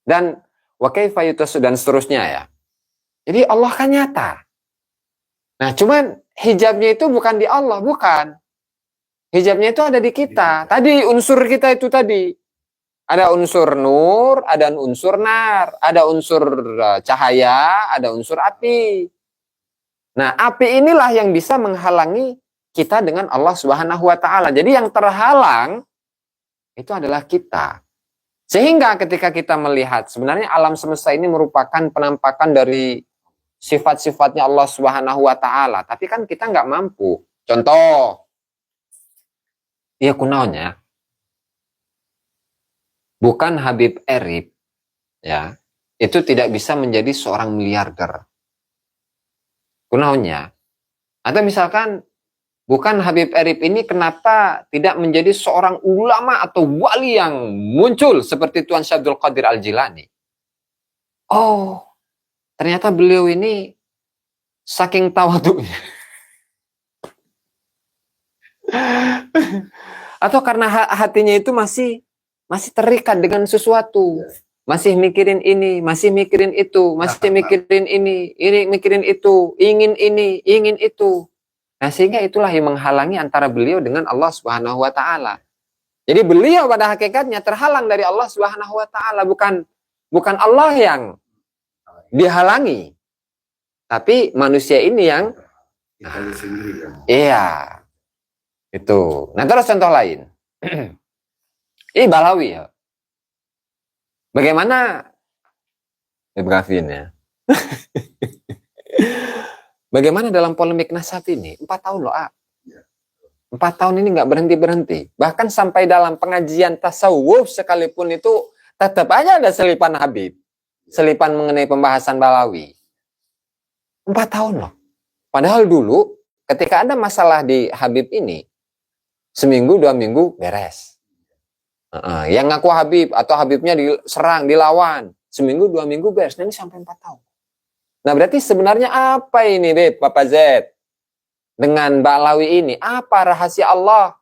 Dan wa kaifa dan seterusnya ya. Jadi Allah kan nyata. Nah, cuman hijabnya itu bukan di Allah, bukan. Hijabnya itu ada di kita. Tadi unsur kita itu tadi. Ada unsur nur, ada unsur nar, ada unsur cahaya, ada unsur api. Nah, api inilah yang bisa menghalangi kita dengan Allah Subhanahu wa taala. Jadi yang terhalang itu adalah kita. Sehingga ketika kita melihat sebenarnya alam semesta ini merupakan penampakan dari sifat-sifatnya Allah Subhanahu wa taala, tapi kan kita nggak mampu. Contoh, ya kunaonnya, bukan Habib Erip, ya, itu tidak bisa menjadi seorang miliarder. Kunaonnya. Atau misalkan, bukan Habib Erip ini kenapa tidak menjadi seorang ulama atau wali yang muncul seperti Tuan Syekh Abdul Qadir Al-Jilani. Oh, ternyata beliau ini saking tawadhu'nya. Atau karena hatinya itu masih terikat dengan sesuatu. Masih mikirin ini, masih mikirin itu, masih mikirin ini mikirin itu, ingin ini, ingin itu. Nah, sehingga itulah yang menghalangi antara beliau dengan Allah Subhanahu wa taala. Jadi beliau pada hakikatnya terhalang dari Allah Subhanahu wa taala, bukan Allah yang dihalangi. Tapi manusia ini yang iya. Itu. Nah, terus contoh lain. Ini Balawi ya. Bagaimana Ibrahim ya? Bagaimana dalam polemik nasab ini? 4 tahun loh, 4 tahun ini nggak berhenti-berhenti. Bahkan sampai dalam pengajian tasawuf sekalipun itu tetap aja ada selipan Habib. Selipan mengenai pembahasan Balawi. 4 tahun loh. Padahal dulu ketika ada masalah di Habib ini, seminggu 2 minggu beres. Yang ngaku Habib atau Habibnya diserang, dilawan, seminggu 2 minggu beres. Nah, ini sampai 4 tahun. Nah, berarti sebenarnya apa ini, Beb, Papa Z? Dengan Balawi ini, apa rahasia Allah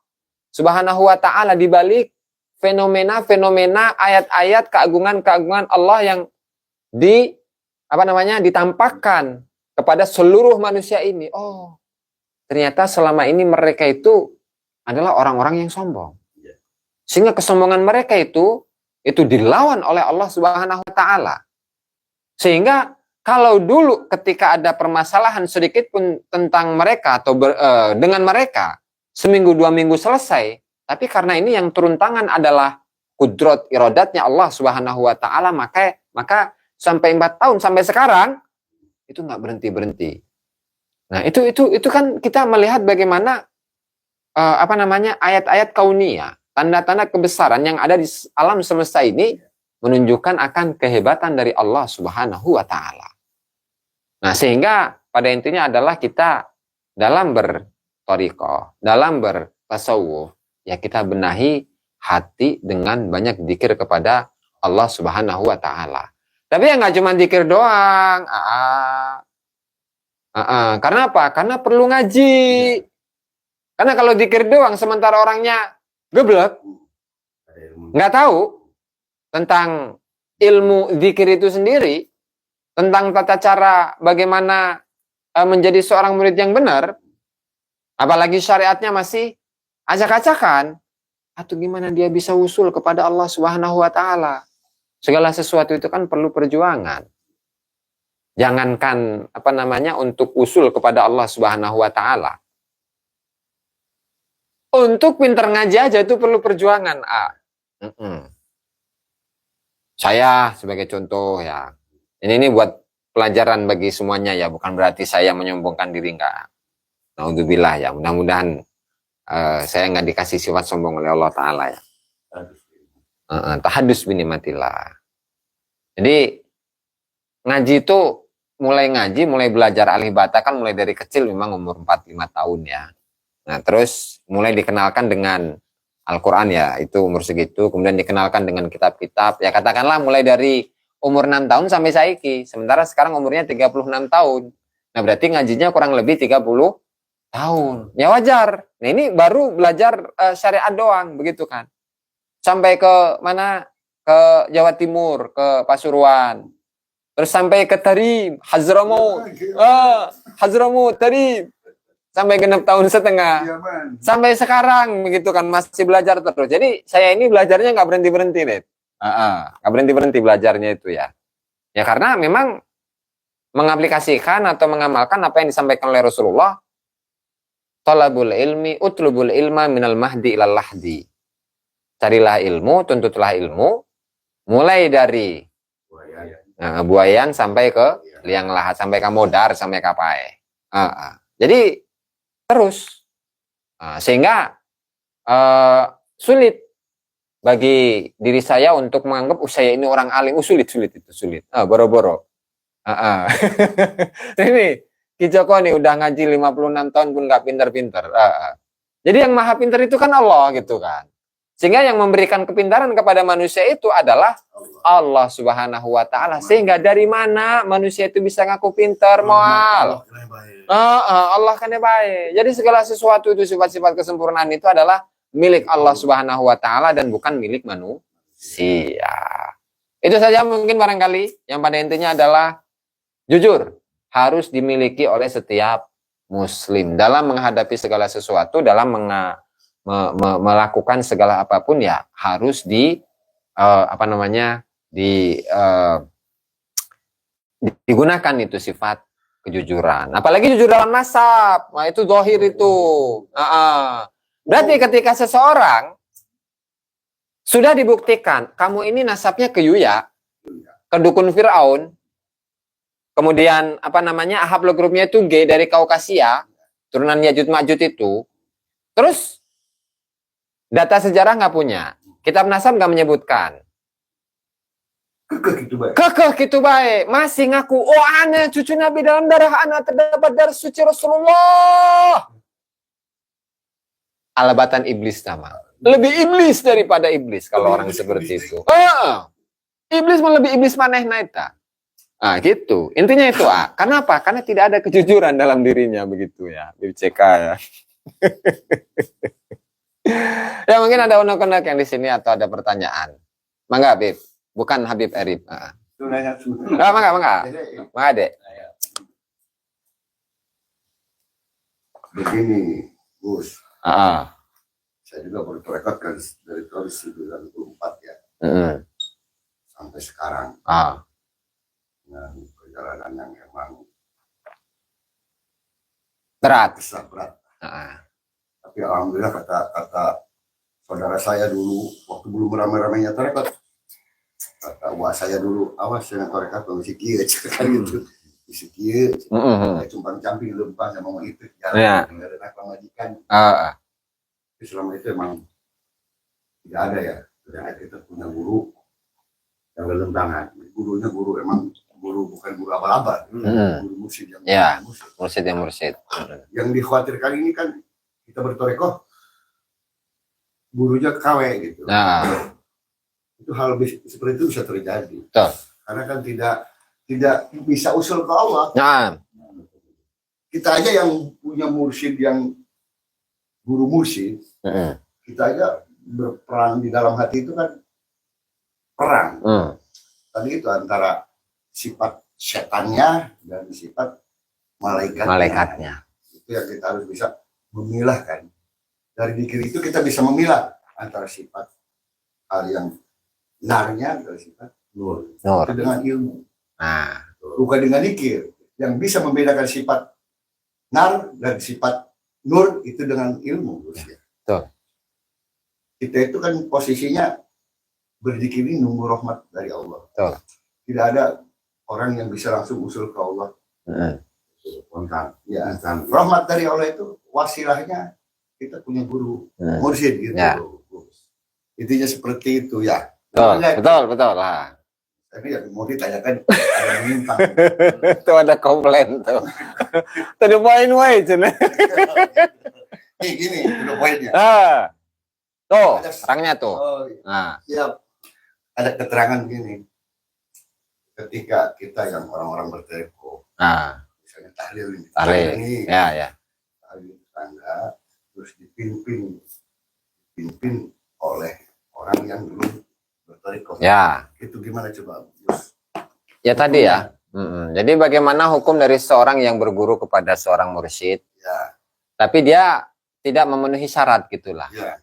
Subhanahu wa taala di balik fenomena-fenomena, ayat-ayat, keagungan-keagungan Allah yang ditampakkan kepada seluruh manusia ini? Oh, ternyata selama ini mereka itu adalah orang-orang yang sombong. Sehingga kesombongan mereka itu dilawan oleh Allah Subhanahu wa taala. Sehingga kalau dulu ketika ada permasalahan sedikit pun tentang mereka atau dengan mereka, seminggu 2 minggu selesai, tapi karena ini yang turun tangan adalah kudrat iradatnya Allah Subhanahu wa taala, maka sampai 4 tahun sampai sekarang itu nggak berhenti-berhenti. Nah, itu kan kita melihat bagaimana ayat-ayat kauniyah, tanda-tanda kebesaran yang ada di alam semesta ini menunjukkan akan kehebatan dari Allah Subhanahu wa taala. Nah, sehingga pada intinya adalah kita dalam berthariqah, dalam bertasawuf, ya kita benahi hati dengan banyak zikir kepada Allah Subhanahu wa taala. Tapi ya nggak cuma zikir doang. Karena apa? Karena perlu ngaji. Karena kalau zikir doang sementara orangnya geblek, nggak tahu tentang ilmu zikir itu sendiri, tentang tata cara bagaimana menjadi seorang murid yang benar, apalagi syariatnya masih acak-acakan, atau gimana dia bisa usul kepada Allah Subhanahu wa taala? Segala sesuatu itu kan perlu perjuangan. Jangankan apa namanya untuk usul kepada Allah Subhanahu wa taala. Untuk pinter ngaji aja itu perlu perjuangan. Saya sebagai contoh ya. Ini buat pelajaran bagi semuanya ya, bukan berarti saya menyombongkan diri, enggak. Naudzubillah ya, mudah-mudahan saya nggak dikasih sifat sombong oleh Allah Ta'ala ya. Tahadus binimatillah. Jadi ngaji itu mulai belajar alif bata kan mulai dari kecil, memang umur 4-5 tahun ya. Nah terus mulai dikenalkan dengan Al-Quran ya, itu umur segitu. Kemudian dikenalkan dengan kitab-kitab, ya katakanlah mulai dari umur 6 tahun sampai saiki. Sementara sekarang umurnya 36 tahun. Nah berarti ngajinya kurang lebih 30 tahun. Ya wajar. Nah ini baru belajar syariat doang, begitu kan. Sampai ke mana? Ke Jawa Timur, ke Pasuruan. Terus sampai ke Tarim, Hadramaut. Hadramaut, Tarim. Sampai 6 tahun setengah. Sampai sekarang, begitu kan, masih belajar terus. Jadi saya ini belajarnya nggak berhenti-berhenti, Net. Nggak berhenti-berhenti belajarnya itu ya. Ya karena memang mengaplikasikan atau mengamalkan apa yang disampaikan oleh Rasulullah. Talabul ilmi, utlubul ilma minal mahdi ilal lahdi. Carilah ilmu, tuntutlah ilmu, mulai dari buayan sampai ke liang lahat, sampai ke modar, sampai ke pae. Jadi terus, sehingga sulit bagi diri saya untuk menganggap saya ini orang alim. Sulit itu, sulit. Boro-boro. Ini Ki Joko nih udah ngaji 56 tahun pun nggak pinter-pinter. Jadi yang maha pinter itu kan Allah gitu kan. Sehingga yang memberikan kepintaran kepada manusia itu adalah Allah Subhanahu wa taala. Sehingga dari mana manusia itu bisa ngaku pintar, moal? Allah kan baik. Jadi segala sesuatu itu sifat-sifat kesempurnaan itu adalah milik Allah Subhanahu wa taala dan bukan milik manusia. Itu saja mungkin barangkali. Yang pada intinya adalah jujur harus dimiliki oleh setiap muslim dalam menghadapi segala sesuatu, dalam melakukan segala apapun ya harus digunakan itu sifat kejujuran. Apalagi jujur dalam nasab, nah itu zahir itu. Berarti ketika seseorang sudah dibuktikan kamu ini nasabnya ke Yuya, ke dukun Firaun, kemudian haplog grupnya itu G dari Kaukasia, turunan Yajud Ma'jud itu, terus data sejarah nggak punya, kitab nasab nggak menyebutkan. Kekeh gitu baik. Masih ngaku, oh ana cucu Nabi, dalam darah ana terdapat darah suci Rasulullah. Alabatan iblis nama. Lebih iblis daripada iblis kalau orang seperti itu. Iblis mah lebih iblis maneh naita. Gitu. Intinya itu, Kenapa? Karena tidak ada kejujuran dalam dirinya begitu ya. BCK ya. Ya mungkin ada unek-unek yang di sini atau ada pertanyaan. Mangga, Bib. Bukan Habib Arif. Mangga. Mangga, Dek. Begini, Gus. Saya juga berrekod kan dari tahun 1994 ya. Sampai sekarang. Dengan perjalanan yang memang berat. Tapi alhamdulillah kata saudara saya dulu waktu belum ramai-ramainya tarekat, kata wah saya dulu awas dengan tarekat mesti kieu kan gitu. Mesti kieu. Cumpang camping lempang sama mau itu jalan dengan anak pemajikan. Tapi selama itu emang tidak ada ya. Tidak kita punya guru yang berlembangan. Gurunya guru emang guru bukan guru abal-abal. Guru mursyid yang mursyid. Yang dikhawatirkan ini kan kita bertorekoh gurunya KW gitu. Itu hal seperti itu bisa terjadi. Karena kan tidak bisa usul ke Allah. Kita aja yang punya mursyid yang guru mursyid, kita aja berperang di dalam hati itu kan perang. Tadi itu antara sifat setannya dan sifat malaikatnya. Itu yang kita harus bisa memilah kan. Dari dikir itu kita bisa memilah antara sifat hal yang narnya dan sifat nur. Itu dengan ilmu. bukan dengan zikir. Yang bisa membedakan sifat nar dan sifat nur itu dengan ilmu. Betul. Kita itu kan posisinya berzikir ini nunggu rahmat dari Allah. Betul. Tidak ada orang yang bisa langsung usul ke Allah. Ya, rahmat dari Allah itu wasilahnya kita punya guru, mursyid gitu. Ya. Intinya seperti itu ya. Betul lah. Tapi ya mau ditanyakan ada menyimpang. Itu ada komplain tuh. Tadi poin wae cenah. Gini, itu poinnya. Tuh, orangnya tuh. Oh, Nah, siap. Ada keterangan gini. Ketika kita yang orang-orang berteko, misalnya tahlil ini, ya. tahlil tangga, terus dipimpin oleh orang yang belum berteko. Ya. Itu gimana coba? Ya tadi ya. Jadi bagaimana hukum dari seorang yang berguru kepada seorang mursyid? Ya. Tapi dia tidak memenuhi syarat gitulah. Ya.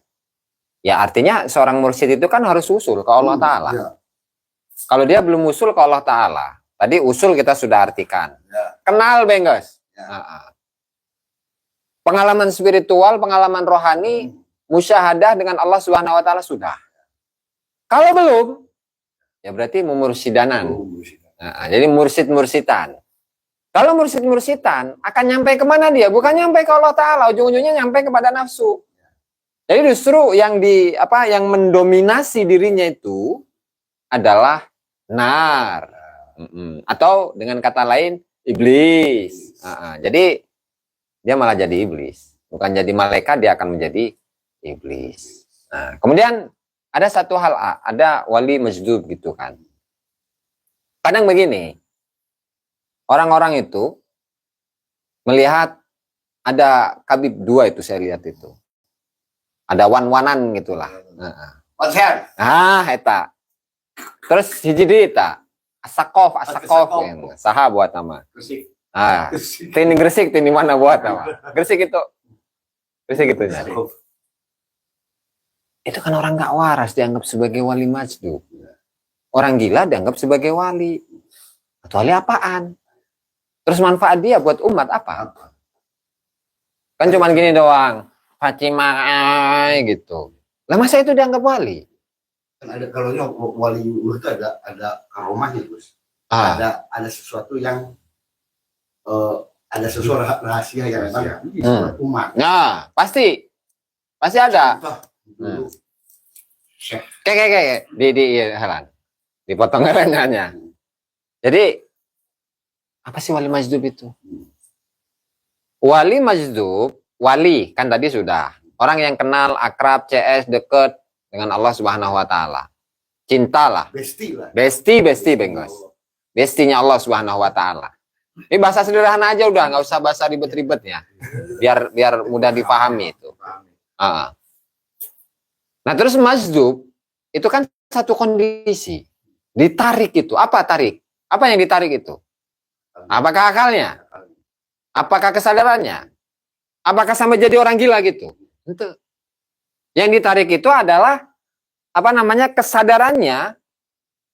Ya artinya seorang mursyid itu kan harus usul ke Allah Ta'ala. Ya. Kalau dia belum usul ke Allah Ta'ala, tadi usul kita sudah artikan. Ya. Kenal bengos. Ya. Pengalaman spiritual, pengalaman rohani, musyahadah dengan Allah Subhanahu Wa Ta'ala sudah. Kalau belum, ya berarti mumursidanan. Jadi mursid-mursidan. Kalau mursid-mursidan akan nyampe kemana dia? Bukan nyampe ke Allah Ta'ala, ujung-ujungnya nyampe kepada nafsu. Jadi justru yang mendominasi dirinya itu adalah nar, atau dengan kata lain iblis. Jadi dia malah jadi iblis, bukan jadi malaikat, dia akan menjadi iblis. Nah, kemudian ada satu hal, ada wali majdub gitu kan. Kadang begini, orang-orang itu melihat ada kabib dua itu, saya lihat itu. Ada wan-wanan gitulah. Eta. Terus hiji deui eta. Asakov. Saha buat nama. Gresik. Tini Gresik, tini mana buat nama. Gresik itu nyari. Itu kan orang gak waras dianggap sebagai wali majdub. Orang gila dianggap sebagai wali. Atau wali apaan? Terus manfaat dia buat umat apa? Kan cuman gini doang. Fatimah gitu. Lah masa itu dianggap wali? Kan ada kalau wali itu ada karomahnya, Gus. Ada sesuatu yang ada sesuatu rahasia yang memang umat. Nah, pasti ada. Kayak di Helan. Dipotong herangannya. Jadi apa sih wali majdub itu? Wali majdub, wali kan tadi sudah. Orang yang kenal, akrab, CS, deket dengan Allah Subhanahu Wa Ta'ala. Cintalah. Besti bengos. Bestinya Allah Subhanahu Wa Ta'ala. Ini bahasa sederhana aja udah, nggak usah bahasa ribet-ribet ya. Biar mudah dipahami itu. Nah terus majdub itu kan satu kondisi. Ditarik itu. Apa tarik? Apa yang ditarik itu? Apakah akalnya? Apakah kesadarannya? Apakah sampai jadi orang gila gitu? Itu. Yang ditarik itu adalah kesadarannya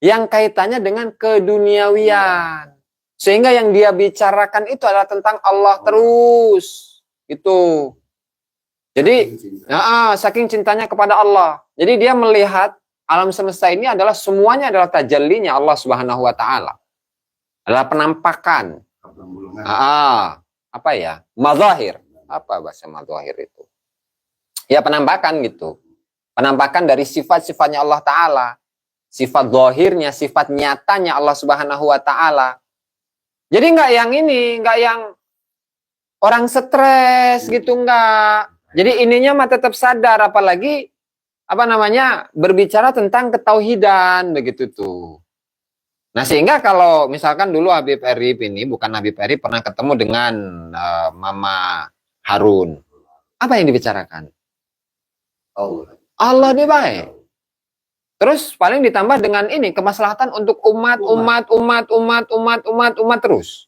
yang kaitannya dengan keduniawian. Sehingga yang dia bicarakan itu adalah tentang Allah terus. Gitu. Jadi, saking cintanya kepada Allah. Jadi dia melihat alam semesta ini adalah semuanya adalah tajallinya Allah Subhanahu Wa Ta'ala. Adalah penampakan. Mazahir. Apa bahasa mazahir itu? Ya penampakan gitu. Penampakan dari sifat-sifatnya Allah Ta'ala. Sifat zahirnya, sifat nyatanya Allah Subhanahu Wa Ta'ala. Jadi nggak yang orang stres gitu, nggak. Jadi ininya mah tetap sadar, apalagi berbicara tentang ketauhidan begitu tuh. Nah sehingga kalau misalkan dulu Habib Arif ini, bukan Habib Arif, pernah ketemu dengan Mama Harun. Apa yang dibicarakan? Allah dia baik. Terus paling ditambah dengan ini kemaslahatan untuk umat terus.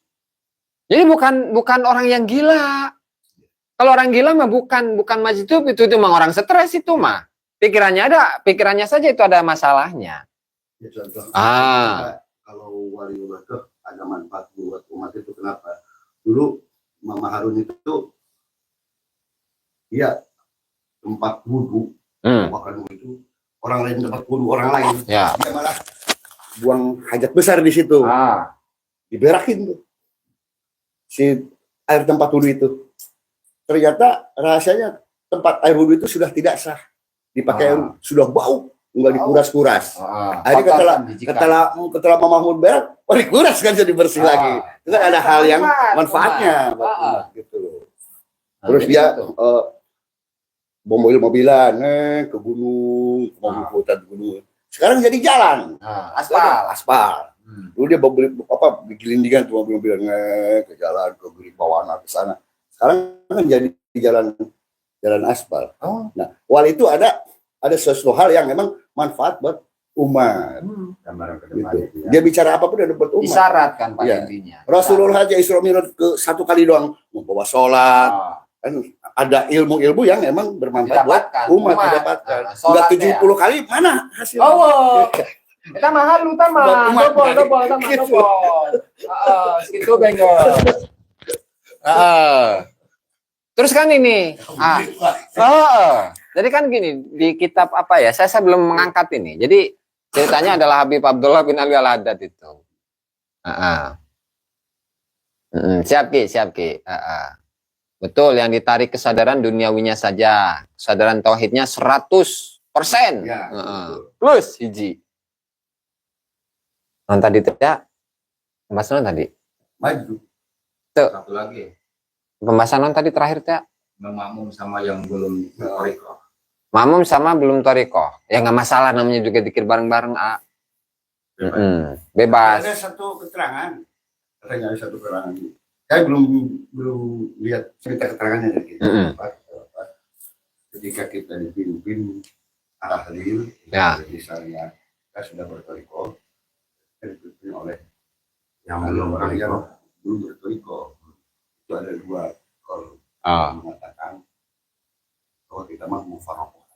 Jadi bukan orang yang gila. Kalau orang gila mah bukan majdub, itu mah orang stres itu mah. Pikirannya saja itu ada masalahnya. Ya, contoh, kalau waliullah itu ada manfaat buat umat itu. Kenapa? Dulu Mama Harun itu dia tempat wudhu, bahkan itu orang lain tempat wudhu orang lain, dia malah buang hajat besar di situ, diberakin tuh si air tempat wudhu itu. Ternyata rahasianya tempat air wudhu itu sudah tidak sah dipakai, sudah bau, nggak dikuras-kuras. Akhirnya ketelah Mama Harun berak, dikuras kan jadi bersih lagi. Itu kan ada hal yang manfaatnya, gitu. Terus dia mobil-mobilan ke gunung, ke hutan gunung. Sekarang jadi jalan, aspal. Dulu dia gelindingan tuh mobil-mobilan ke jalan, ke Bawana ke sana. Sekarang kan jadi jalan aspal. Nah, wal itu ada sesuatu hal yang memang manfaat buat umat. Gitu. Dia bicara apapun ada buat umat. Disyaratkan pada intinya. Rasulullah aja Isra Mi'raj ke 1 kali doang membawa sholat. Kan ada ilmu-ilmu yang emang bermanfaat buat umat didapatkan. Sudah 70 kali mana hasilnya? Kita mahal lu double. Segitu benggol. Terus kan ini, jadi kan gini di kitab apa ya? Saya belum mengangkat ini. Jadi ceritanya adalah Habib Abdullah bin Ali Al-Haddad itu. Siap Ki. Betul, yang ditarik kesadaran duniawinya saja, kesadaran tauhidnya 100%. Ya, plus hiji. Non tadi tidak, pembahasan tadi. Maju. Tuh. Satu lagi. Pembahasan non tadi terakhir tidak. Makmum sama yang belum torikoh. Makmum sama belum torikoh. Ya nggak masalah, namanya juga dikir bareng-bareng. Bebas. Ada satu keterangan. Katanya ada satu keterangan. Saya belum lihat cerita keterangannya dari kita. Ketika kita dipimpin tahlil, misalnya kita sudah bertorikoh, dipimpin oleh yang orang yang belum bertorikoh. Itu ada 2 kol mengatakan bahwa kita mah mufarokoh.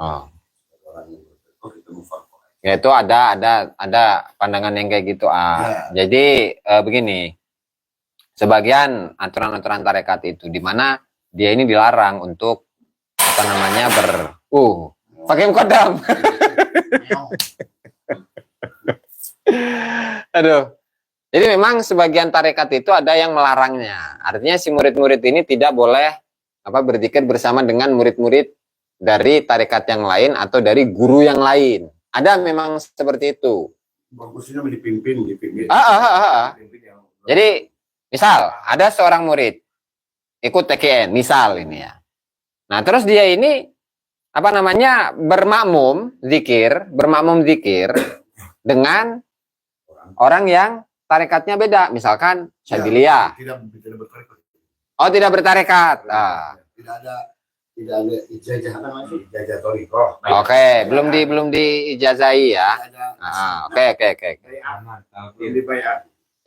Orang yang bertorikoh kita mufarokoh. Ya itu ada pandangan yang kayak gitu. Jadi begini. Sebagian aturan-aturan tarekat itu di mana dia ini dilarang untuk pakai kodam. Aduh. Jadi memang sebagian tarekat itu ada yang melarangnya. Artinya si murid-murid ini tidak boleh berzikir bersama dengan murid-murid dari tarekat yang lain atau dari guru yang lain. Ada memang seperti itu. Bagusnya dipimpin. Jadi misal ada seorang murid ikut TKN, misal ini ya. Nah, terus dia ini bermakmum zikir dengan orang yang tarekatnya beda, misalkan Syadziliyah. Tidak bertarekat. Oh, tidak bertarekat. Tidak ada ijazah torikoh. Oke, belum diijazahi ya. Oke.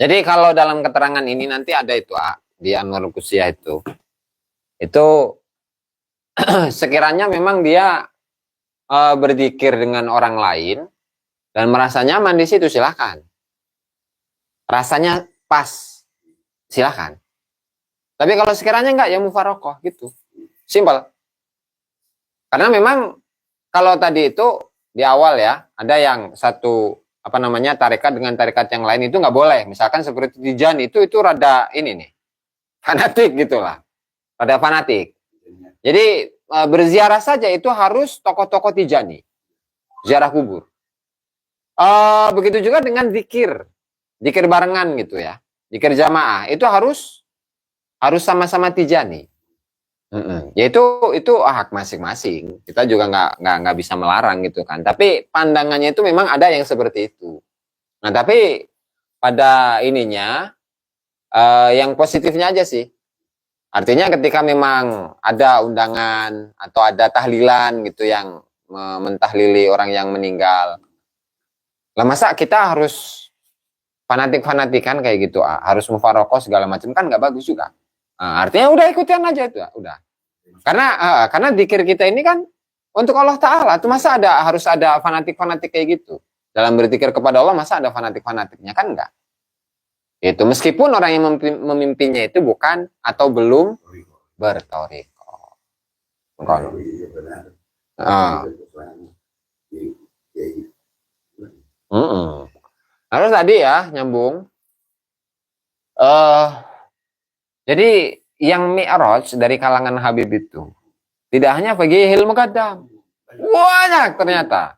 Jadi kalau dalam keterangan ini nanti ada itu di Anwarul Qusiyah itu sekiranya memang dia berzikir dengan orang lain dan merasa nyaman di situ, silahkan. Rasanya pas, silahkan. Tapi kalau sekiranya enggak, ya mufarokoh gitu, simpel. Karena memang kalau tadi itu di awal ya ada yang satu tarekat dengan tarekat yang lain itu nggak boleh. Misalkan seperti Tijani itu rada ini nih, fanatik gitulah, rada fanatik. Jadi berziarah saja itu harus tokoh-tokoh Tijani, ziarah kubur. Begitu juga dengan zikir barengan gitu ya, zikir jamaah itu harus sama-sama Tijani. Yaitu hak masing-masing. Kita juga nggak bisa melarang gitu kan. Tapi pandangannya itu memang ada yang seperti itu. Nah, tapi pada ininya yang positifnya aja sih. Artinya ketika memang ada undangan atau ada tahlilan gitu yang mentahlili orang yang meninggal. Lah masa kita harus fanatik-fanatikan kayak gitu, harus mufarokoh segala macam, kan nggak bagus juga. Artinya udah ikutin aja itu, udah. Karena zikir kita ini kan untuk Allah Ta'ala, tuh masa harus ada fanatik-fanatik kayak gitu. Dalam berzikir kepada Allah masa ada fanatik-fanatiknya, kan enggak. Itu meskipun orang yang memimpinnya itu bukan atau belum bertoriko. Iya, benar. Ah. Iya, iya. Lalu tadi ya nyambung. Jadi yang Mi'raj dari kalangan Habib itu tidak hanya Faqihil Muqaddam. Banyak ternyata.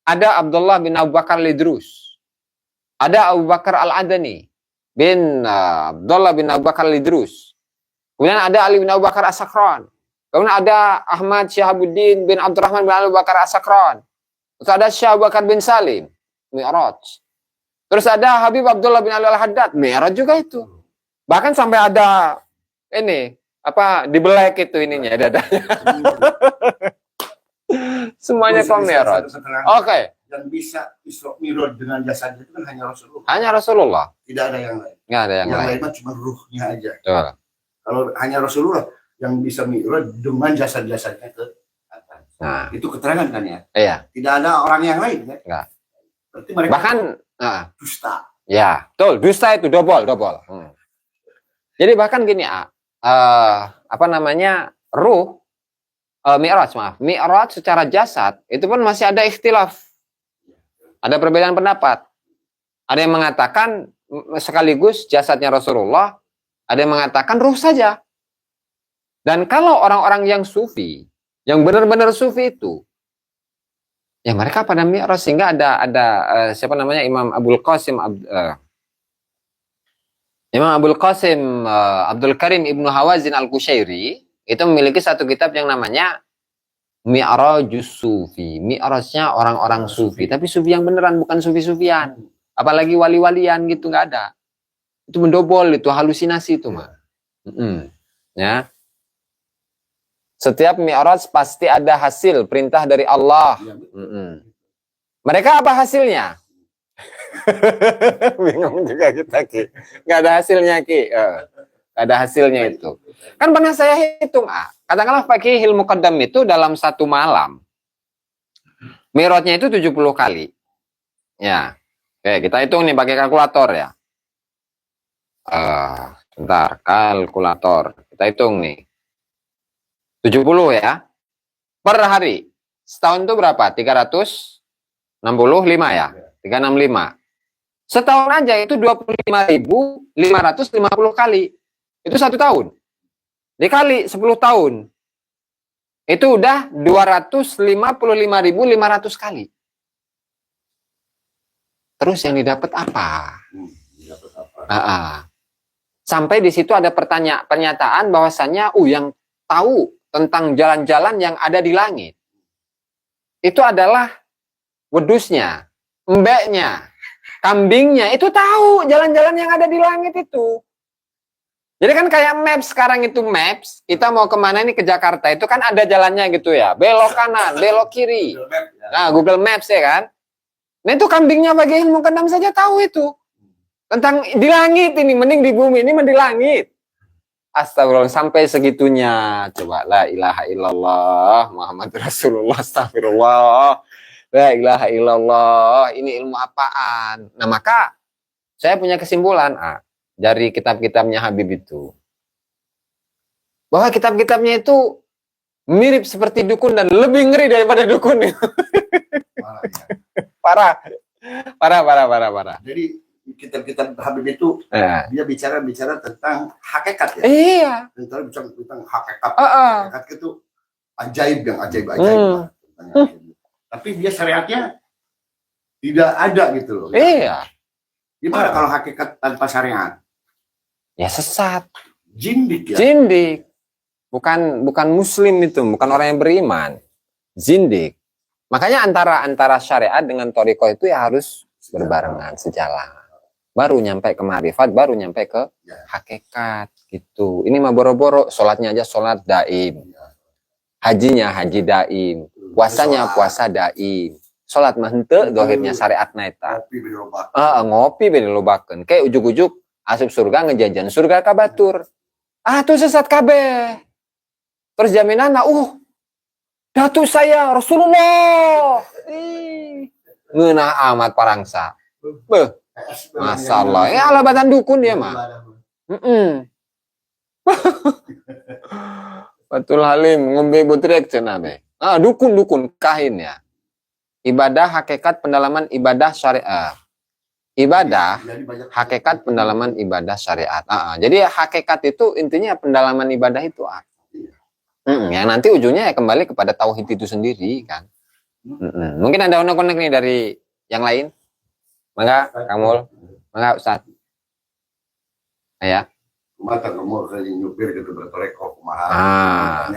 Ada Abdullah bin Abu Bakar Lidrus. Ada Abu Bakar Al-Adani bin Abdullah bin Abu Bakar Lidrus. Kemudian ada Ali bin Abu Bakar As-Sakran. Kemudian ada Ahmad Syahabuddin bin Abdurrahman bin Abu Bakar As-Sakran. Terus ada Syekh Abu Bakar bin Salim, Mi'raj. Terus ada Habib Abdullah bin Ali Al-Haddad, Mi'raj juga itu. Bahkan sampai ada ini, di belek itu ininya, dadanya. Semuanya kok Mi'raj. Oke. Yang bisa Isra Mi'raj dengan jasadnya itu kan hanya Rasulullah. Hanya Rasulullah. Tidak ada yang lain. Nggak ada yang lain. Yang lain cuma ruhnya aja. Betul. Kalau hanya Rasulullah yang bisa Mi'raj dengan jasad-jasadnya ke atas. Nah, itu keterangan kan ya? iya. Tidak ada orang yang lain kan? Enggak. Berarti mereka Bahkan dusta. ya, betul, dusta itu double. Jadi bahkan gini, ruh Mi'raj secara jasad itu pun masih ada ikhtilaf. Ada perbedaan pendapat. Ada yang mengatakan sekaligus jasadnya Rasulullah, ada yang mengatakan ruh saja. Dan kalau orang-orang yang sufi, yang benar-benar sufi itu, ya mereka pada Mi'raj, sehingga ada Imam Abdul Qasim Abdul Karim Ibnu Hawazin Al-Qushairi itu memiliki satu kitab yang namanya Mi'rajus Sufi. Mi'rajnya orang-orang sufi, tapi sufi yang beneran, bukan sufi-sufian. Apalagi wali-walian gitu, nggak ada. Itu mendobol, itu halusinasi itu mah. Ya. Setiap Mi'raj pasti ada hasil perintah dari Allah. Mereka apa hasilnya? Bingung juga kita, Ki. Nggak ada hasilnya, Ki. Nggak ada hasilnya itu. Kan pernah saya hitung, katakanlah Faqihil Muqaddam itu dalam satu malam, Mi'rajnya itu 70 kali. Ya. Oke, kita hitung nih pakai kalkulator ya. Bentar, kalkulator. Kita hitung nih. 70 ya. Per hari. Setahun itu berapa? 365 ya? 365. Setahun aja itu 25.550 kali. Itu 1 tahun. Dikali 10 tahun. Itu udah 255.500 kali. Terus yang didapat apa? Sampai di situ ada pernyataan bahwasannya yang tahu tentang jalan-jalan yang ada di langit itu adalah wedusnya, embeknya, kambingnya, itu tahu jalan-jalan yang ada di langit itu. Jadi kan kayak maps sekarang itu, maps kita mau kemana ini, ke Jakarta itu kan ada jalannya gitu ya, belok kanan, belok kiri. Nah, Google Maps ya kan. Nah itu kambingnya Faqihil Muqaddam saja tahu itu tentang di langit ini, mending di bumi ini, mending di langit. Astagfirullah, sampai segitunya. Coba, la ilaha illallah Muhammad Rasulullah, astagfirullah, la ilaha illallah. Ini ilmu apaan? Nah maka saya punya kesimpulan dari kitab-kitabnya Habib itu, bahwa kitab-kitabnya itu mirip seperti dukun dan lebih ngeri daripada dukun itu. Parah. Jadi kitab-kitab Habib itu dia bicara tentang hakikat ya. Iya. Tentang hakikat. Hakikat itu ajaib, yang ajaib. Tapi dia syariatnya tidak ada gitu loh. Iya. Gimana kalau hakikat tanpa syariat? Ya sesat. Jindik ya. Jindik. Bukan muslim itu, bukan orang yang beriman. Jindik. Makanya antara syariat dengan thariqah itu ya harus berbarengan, sejalan. Baru nyampe ke ma'rifat, baru nyampe ke hakikat gitu. Ini mah boro-boro, sholatnya aja sholat daim. Hajinya haji daim. Puasanya puasa daim. Sholat mah henteu dohirnya syariat naita. Ngopi beda lobakeun. Kayak ujuk-ujuk asup surga ngejajan surga kabatur. Tuh sesat kabeh. Terus jaminanna datu saya Rasulullah. Ngeunah amat parangsa. Masalah. Ya labatan dukun dia mah. Betul Halim, ngombe butrek cenah be. Dukun kahin ya. Ibadah hakikat pendalaman ibadah syariat. Ibadah hakikat pendalaman ibadah syariat. Jadi hakikat itu intinya pendalaman ibadah itu. Yang nanti ujungnya ya kembali kepada tauhid itu sendiri kan. Mungkin ada unek-unek nih dari yang lain. Mangga, Kamul. Mangga Ustaz. Ya. Mata kamu kali nyupir gitu bertoreko kumaha.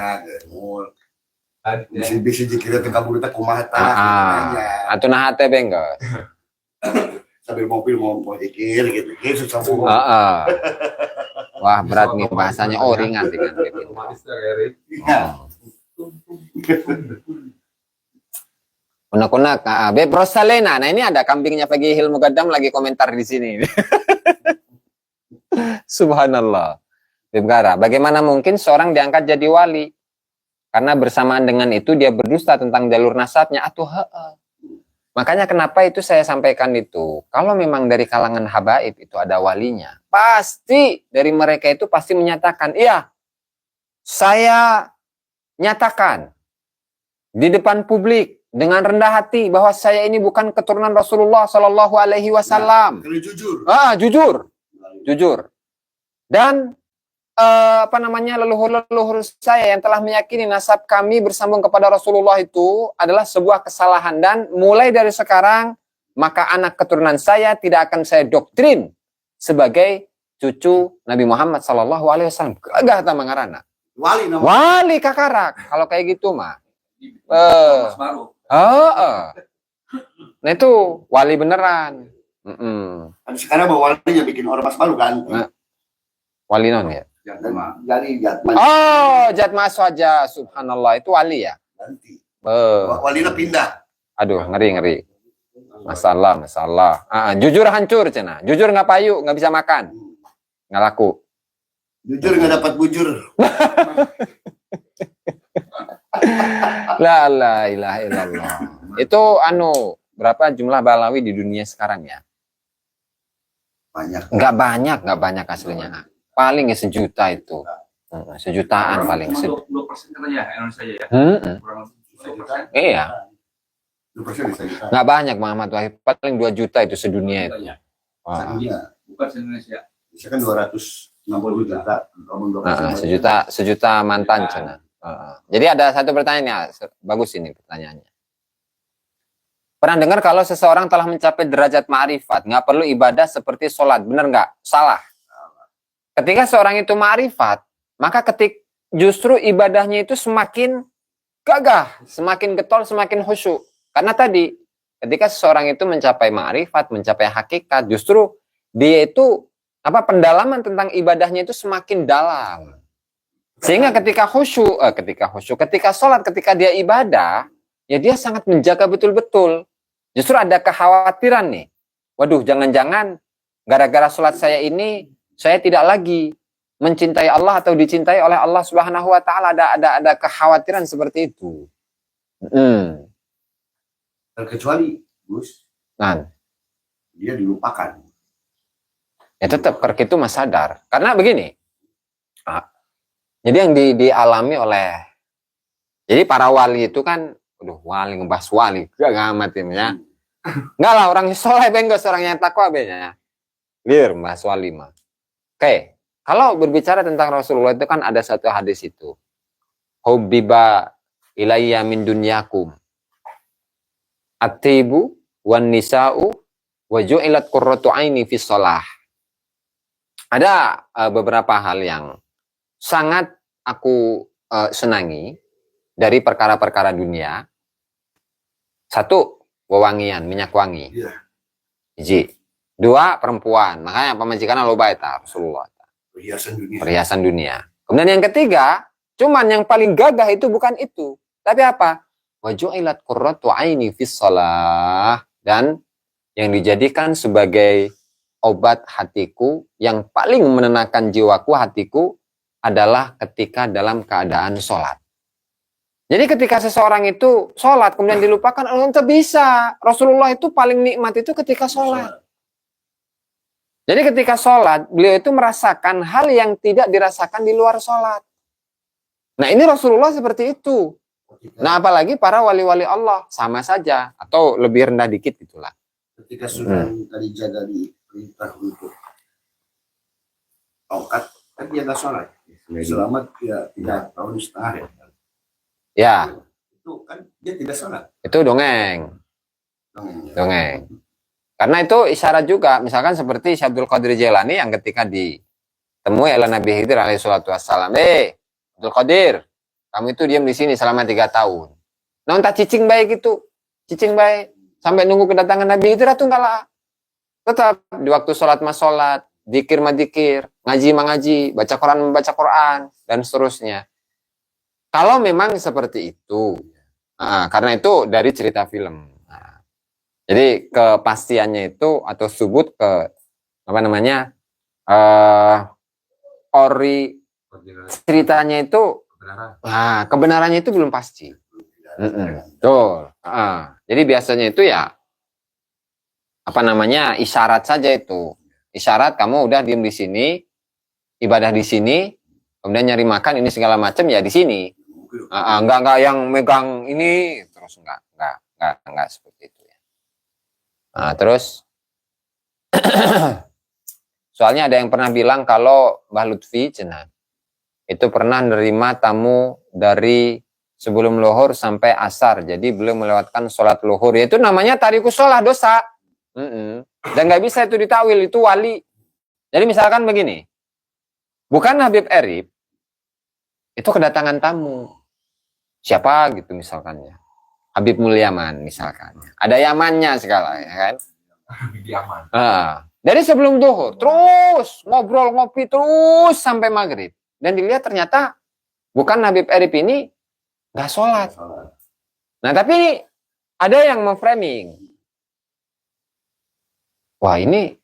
Bisa dikira tengah bulu tak kumaha tanah. Atau nah hate bengkel. Sambil mobil mau dikir gitu. Susah bohong. Wah berat nih bahasanya ringan dengan Unak-unak, Beb Rosalena. Nah ini ada kambingnya pagi Hilmu Gadam lagi komentar di sini. Subhanallah. Beb Gara, bagaimana mungkin seorang diangkat jadi wali? Karena bersamaan dengan itu dia berdusta tentang jalur nasabnya. Makanya kenapa itu saya sampaikan itu. Kalau memang dari kalangan habaib itu ada walinya. Pasti dari mereka itu pasti menyatakan. Iya, saya nyatakan di depan publik dengan rendah hati bahwa saya ini bukan keturunan Rasulullah Shallallahu Alaihi Wasallam. Jujur. Dan leluhur saya yang telah meyakini nasab kami bersambung kepada Rasulullah itu adalah sebuah kesalahan, dan mulai dari sekarang maka anak keturunan saya tidak akan saya doktrin sebagai cucu Nabi Muhammad Sallallahu Alaihi Wasallam. Gagah sama ngarana. Wali kakarak. Kalau kayak gitu mah. Nah itu wali beneran. Sekarang bawa wali yang bikin ormas baru kan? Wali non ya. Jadi Jatma. Jatma saja, subhanallah itu wali ya. Nanti. Walinya pindah. Aduh ngeri. Masalah. Jujur hancur cina. Jujur nggak payu, nggak bisa makan, nggak laku. Jujur nggak dapat bujur. La ilaha illallah. Itu berapa jumlah Balawi di dunia sekarang ya? Banyak. Nggak banyak aslinya. Paling ya 1 juta itu. 1 jutaan paling. 2% katanya Indonesia ya. Iya. 2% Nggak banyak Muhammad Wahid. Paling 2 juta itu sedunia itu. Bukan se-Indonesia. Bisa kan 260 juta. Sejuta mantan cina. Jadi ada satu pertanyaan ya. Bagus ini pertanyaannya. Pernah dengar kalau seseorang telah mencapai derajat ma'rifat, nggak perlu ibadah seperti sholat. Benar nggak? Salah. Ketika seorang itu ma'rifat, maka justru ibadahnya itu semakin gagah, semakin getol, semakin khusyuk. Karena tadi, ketika seseorang itu mencapai ma'rifat, mencapai hakikat, justru dia itu pendalaman tentang ibadahnya itu semakin dalam. Sehingga ketika sholat, ketika dia ibadah, ya dia sangat menjaga betul-betul. Justru ada kekhawatiran nih. Waduh, jangan-jangan gara-gara sholat saya ini, saya tidak lagi mencintai Allah atau dicintai oleh Allah Subhanahu wa taala. Ada kekhawatiran seperti itu. Terkecuali Gus, dia dilupakan. Ya tetap itu mas sadar. Karena begini. Jadi yang dialami oleh para wali itu kan, wali ngebahas wali, gak amat ya. Enggak lah, orang soleh bengkos, orang yang takwa benya. Biar bahas wali mah. Oke, kalau berbicara tentang Rasulullah itu kan ada satu hadis itu. Hubbiba ilayya min dunyakum at-tibu wan nisa'u wa ju'ilat qurratu aini fi shalah. Ada beberapa hal yang sangat aku senangi dari perkara-perkara dunia. Satu, wewangian, minyak wangi. Hiji. 2, perempuan. Makanya pemajikan loba eta Rasulullah. Perhiasan dunia. Kemudian yang ketiga, cuman yang paling gagah itu bukan itu. Tapi apa? Wa ju'ilat qurratu aini fis shalah. Dan yang dijadikan sebagai obat hatiku, yang paling menenangkan jiwaku, hatiku, adalah ketika dalam keadaan sholat. Jadi ketika seseorang itu sholat, kemudian dilupakan, itu bisa. Rasulullah itu paling nikmat itu ketika sholat. Jadi ketika sholat, beliau itu merasakan hal yang tidak dirasakan di luar sholat. Nah ini Rasulullah seperti itu. Nah apalagi para wali-wali Allah, sama saja. Atau lebih rendah dikit gitulah. Ketika Sunan Kalijaga dari perintah untuk tongkat, kan dia nggak sholat. Selama 3 tahun setengah ya. Ya. Itu kan dia tidak sholat. Itu dongeng. Dongeng. Karena itu isyarat juga, misalkan seperti Syekh Abdul Qadir Jailani yang ketika ditemui oleh Nabi Khidir alaihi salatu wassalam, Abdul Qadir, kamu itu diam di sini selama 3 tahun. Nah, entah cicing baik itu, cicing baik, sampai nunggu kedatangan Nabi Khidir atau enggak lah. Tetap di waktu sholat mas sholat, dikir ma dikir, ngaji ma ngaji, baca Quran membaca Quran, dan seterusnya. Kalau memang seperti itu, karena itu dari cerita film. Jadi kepastiannya itu atau subut ke apa namanya ori ceritanya itu, kebenarannya itu belum pasti. Betul. Jadi biasanya itu ya apa namanya isyarat saja itu. Isyarat kamu udah diem di sini, ibadah di sini, kemudian nyari makan ini segala macam ya di sini. Enggak yang megang ini terus enggak seperti itu ya. Nah, terus soalnya ada yang pernah bilang kalau Mbah Lutfi cenah itu pernah nerima tamu dari sebelum lohur sampai asar, jadi belum melewatkan sholat lohur, itu namanya tarikus sholat dosa. Dan nggak bisa itu ditawil, itu wali. Jadi misalkan begini, bukan Habib Erip itu kedatangan tamu siapa gitu misalkan ya, Habib Mulyaman misalkan, ada Yamannya segala ya kan. Dari sebelum duhur terus ngobrol ngopi terus sampai maghrib, dan dilihat ternyata bukan Habib Erip ini nggak sholat. Nah tapi ada yang memframing, wah ini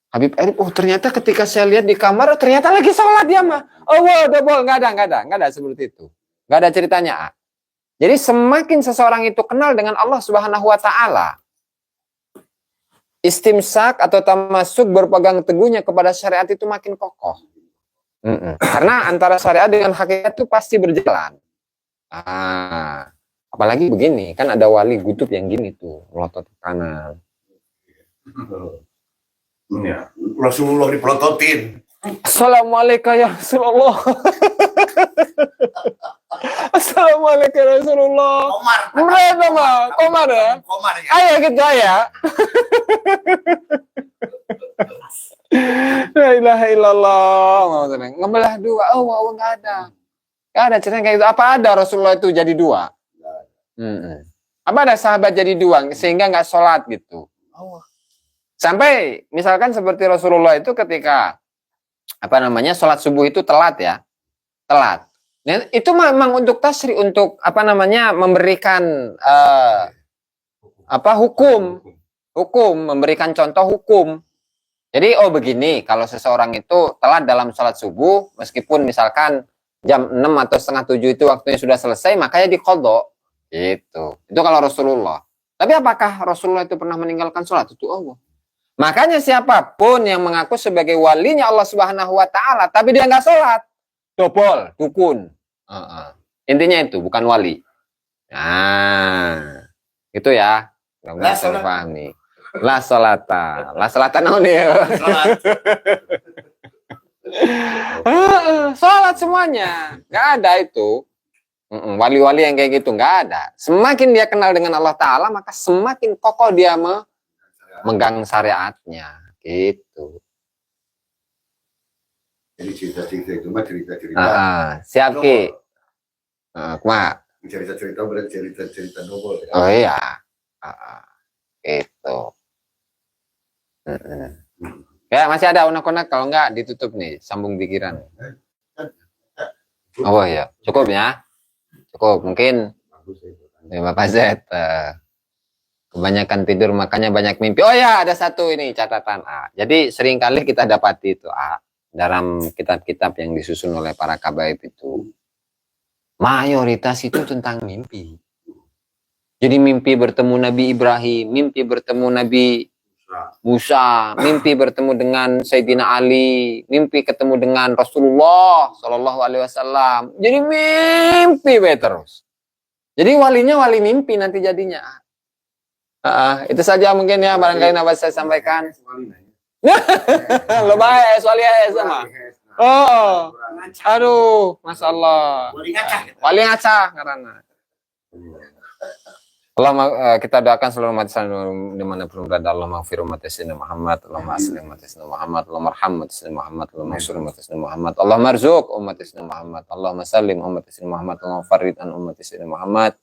Habib Erip, ternyata ketika saya lihat di kamar ternyata lagi sholat dia mah. Nggak ada seperti itu, nggak ada ceritanya. Jadi semakin seseorang itu kenal dengan Allah Subhanahu Wa Taala, istimsak atau tamasuk berpegang teguhnya kepada syariat itu makin kokoh. Karena antara syariat dengan hakikat itu pasti berjalan. Apalagi begini, kan ada wali gudub yang gini tuh, melotot ke kanan. Ya, Rasulullah dipelototin. Assalamualaikum ya Rasulullah. Assalamualaikum ya Rasulullah. Mereka mah, Komar ya. Ayo kita ya. La ilaha illallah. Ngebelah dua, nggak ada. Nggak ada cerita kayak gitu. Apa ada Rasulullah itu jadi dua? Apa ada sahabat jadi dua sehingga nggak sholat gitu? Sampai misalkan seperti Rasulullah itu ketika apa namanya sholat subuh itu telat ya, telat. Dan itu memang untuk tasri, untuk apa namanya memberikan hukum, memberikan contoh hukum. Jadi begini, kalau seseorang itu telat dalam sholat subuh, meskipun misalkan jam 6 atau setengah 7 itu waktunya sudah selesai, makanya diqadha. Gitu. Itu kalau Rasulullah. Tapi apakah Rasulullah itu pernah meninggalkan sholat? Itu Allah. Makanya siapapun yang mengaku sebagai walinya Allah Subhanahu Wa Taala, tapi dia nggak sholat, dobol, dukun. Intinya itu bukan wali. Nah, itu ya. Nggak saya pahami. La sholata naon ya. Sholat semuanya, nggak ada itu. Wali-wali yang kayak gitu nggak ada. Semakin dia kenal dengan Allah Taala, maka semakin kokoh dia megang syariatnya, gitu. Jadi cerita-cerita itu mah cerita-cerita. Siap Ki. Kuma. Cerita-cerita berarti cerita-cerita double. Ya? Oh iya. Gitu. Ya masih ada unek-unek, kalau enggak ditutup nih, sambung pikiran. Oh ya, cukup ya. Cukup mungkin. Terima kasih. Kebanyakan tidur makanya banyak mimpi. Oh ya, ada satu ini catatan A. Jadi seringkali kita dapati itu A dalam kitab-kitab yang disusun oleh para kabaib itu, mayoritas itu tentang mimpi. Jadi mimpi bertemu Nabi Ibrahim, mimpi bertemu Nabi Musa, mimpi bertemu dengan Sayyidina Ali, mimpi ketemu dengan Rasulullah Shallallahu Alaihi Wasallam. Jadi mimpi be terus. Jadi walinya wali mimpi nanti jadinya. Itu saja mungkin ya barangkali dapat saya sampaikan. Lo baik, wali sama. Oh, aduh, masya Allah. Wali ngacah karena. Allah, kita doakan seluruh umat Islam dimanapun berada. Allah maghfir umat Islam Muhammad, Allah asli umat Islam Muhammad, Allah marham umat Islam Muhammad, Allah mansur umat Islam Muhammad, Allah marzuq umat Islam Muhammad, Allah masalim umat Islam Muhammad, Allah farid an umat Islam Muhammad,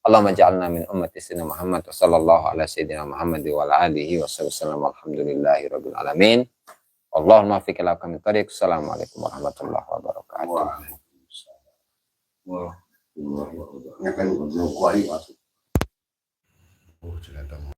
Allah maj'alna min umat Islam Muhammad, wa sallallahu ala sayyidina Muhammad wa ala alihi wa sallam, alhamdulillahi rabbil alamin. Allahumma fiqh ila kami tariq. Assalamualaikum warahmatullahi wabarakatuh. Wah,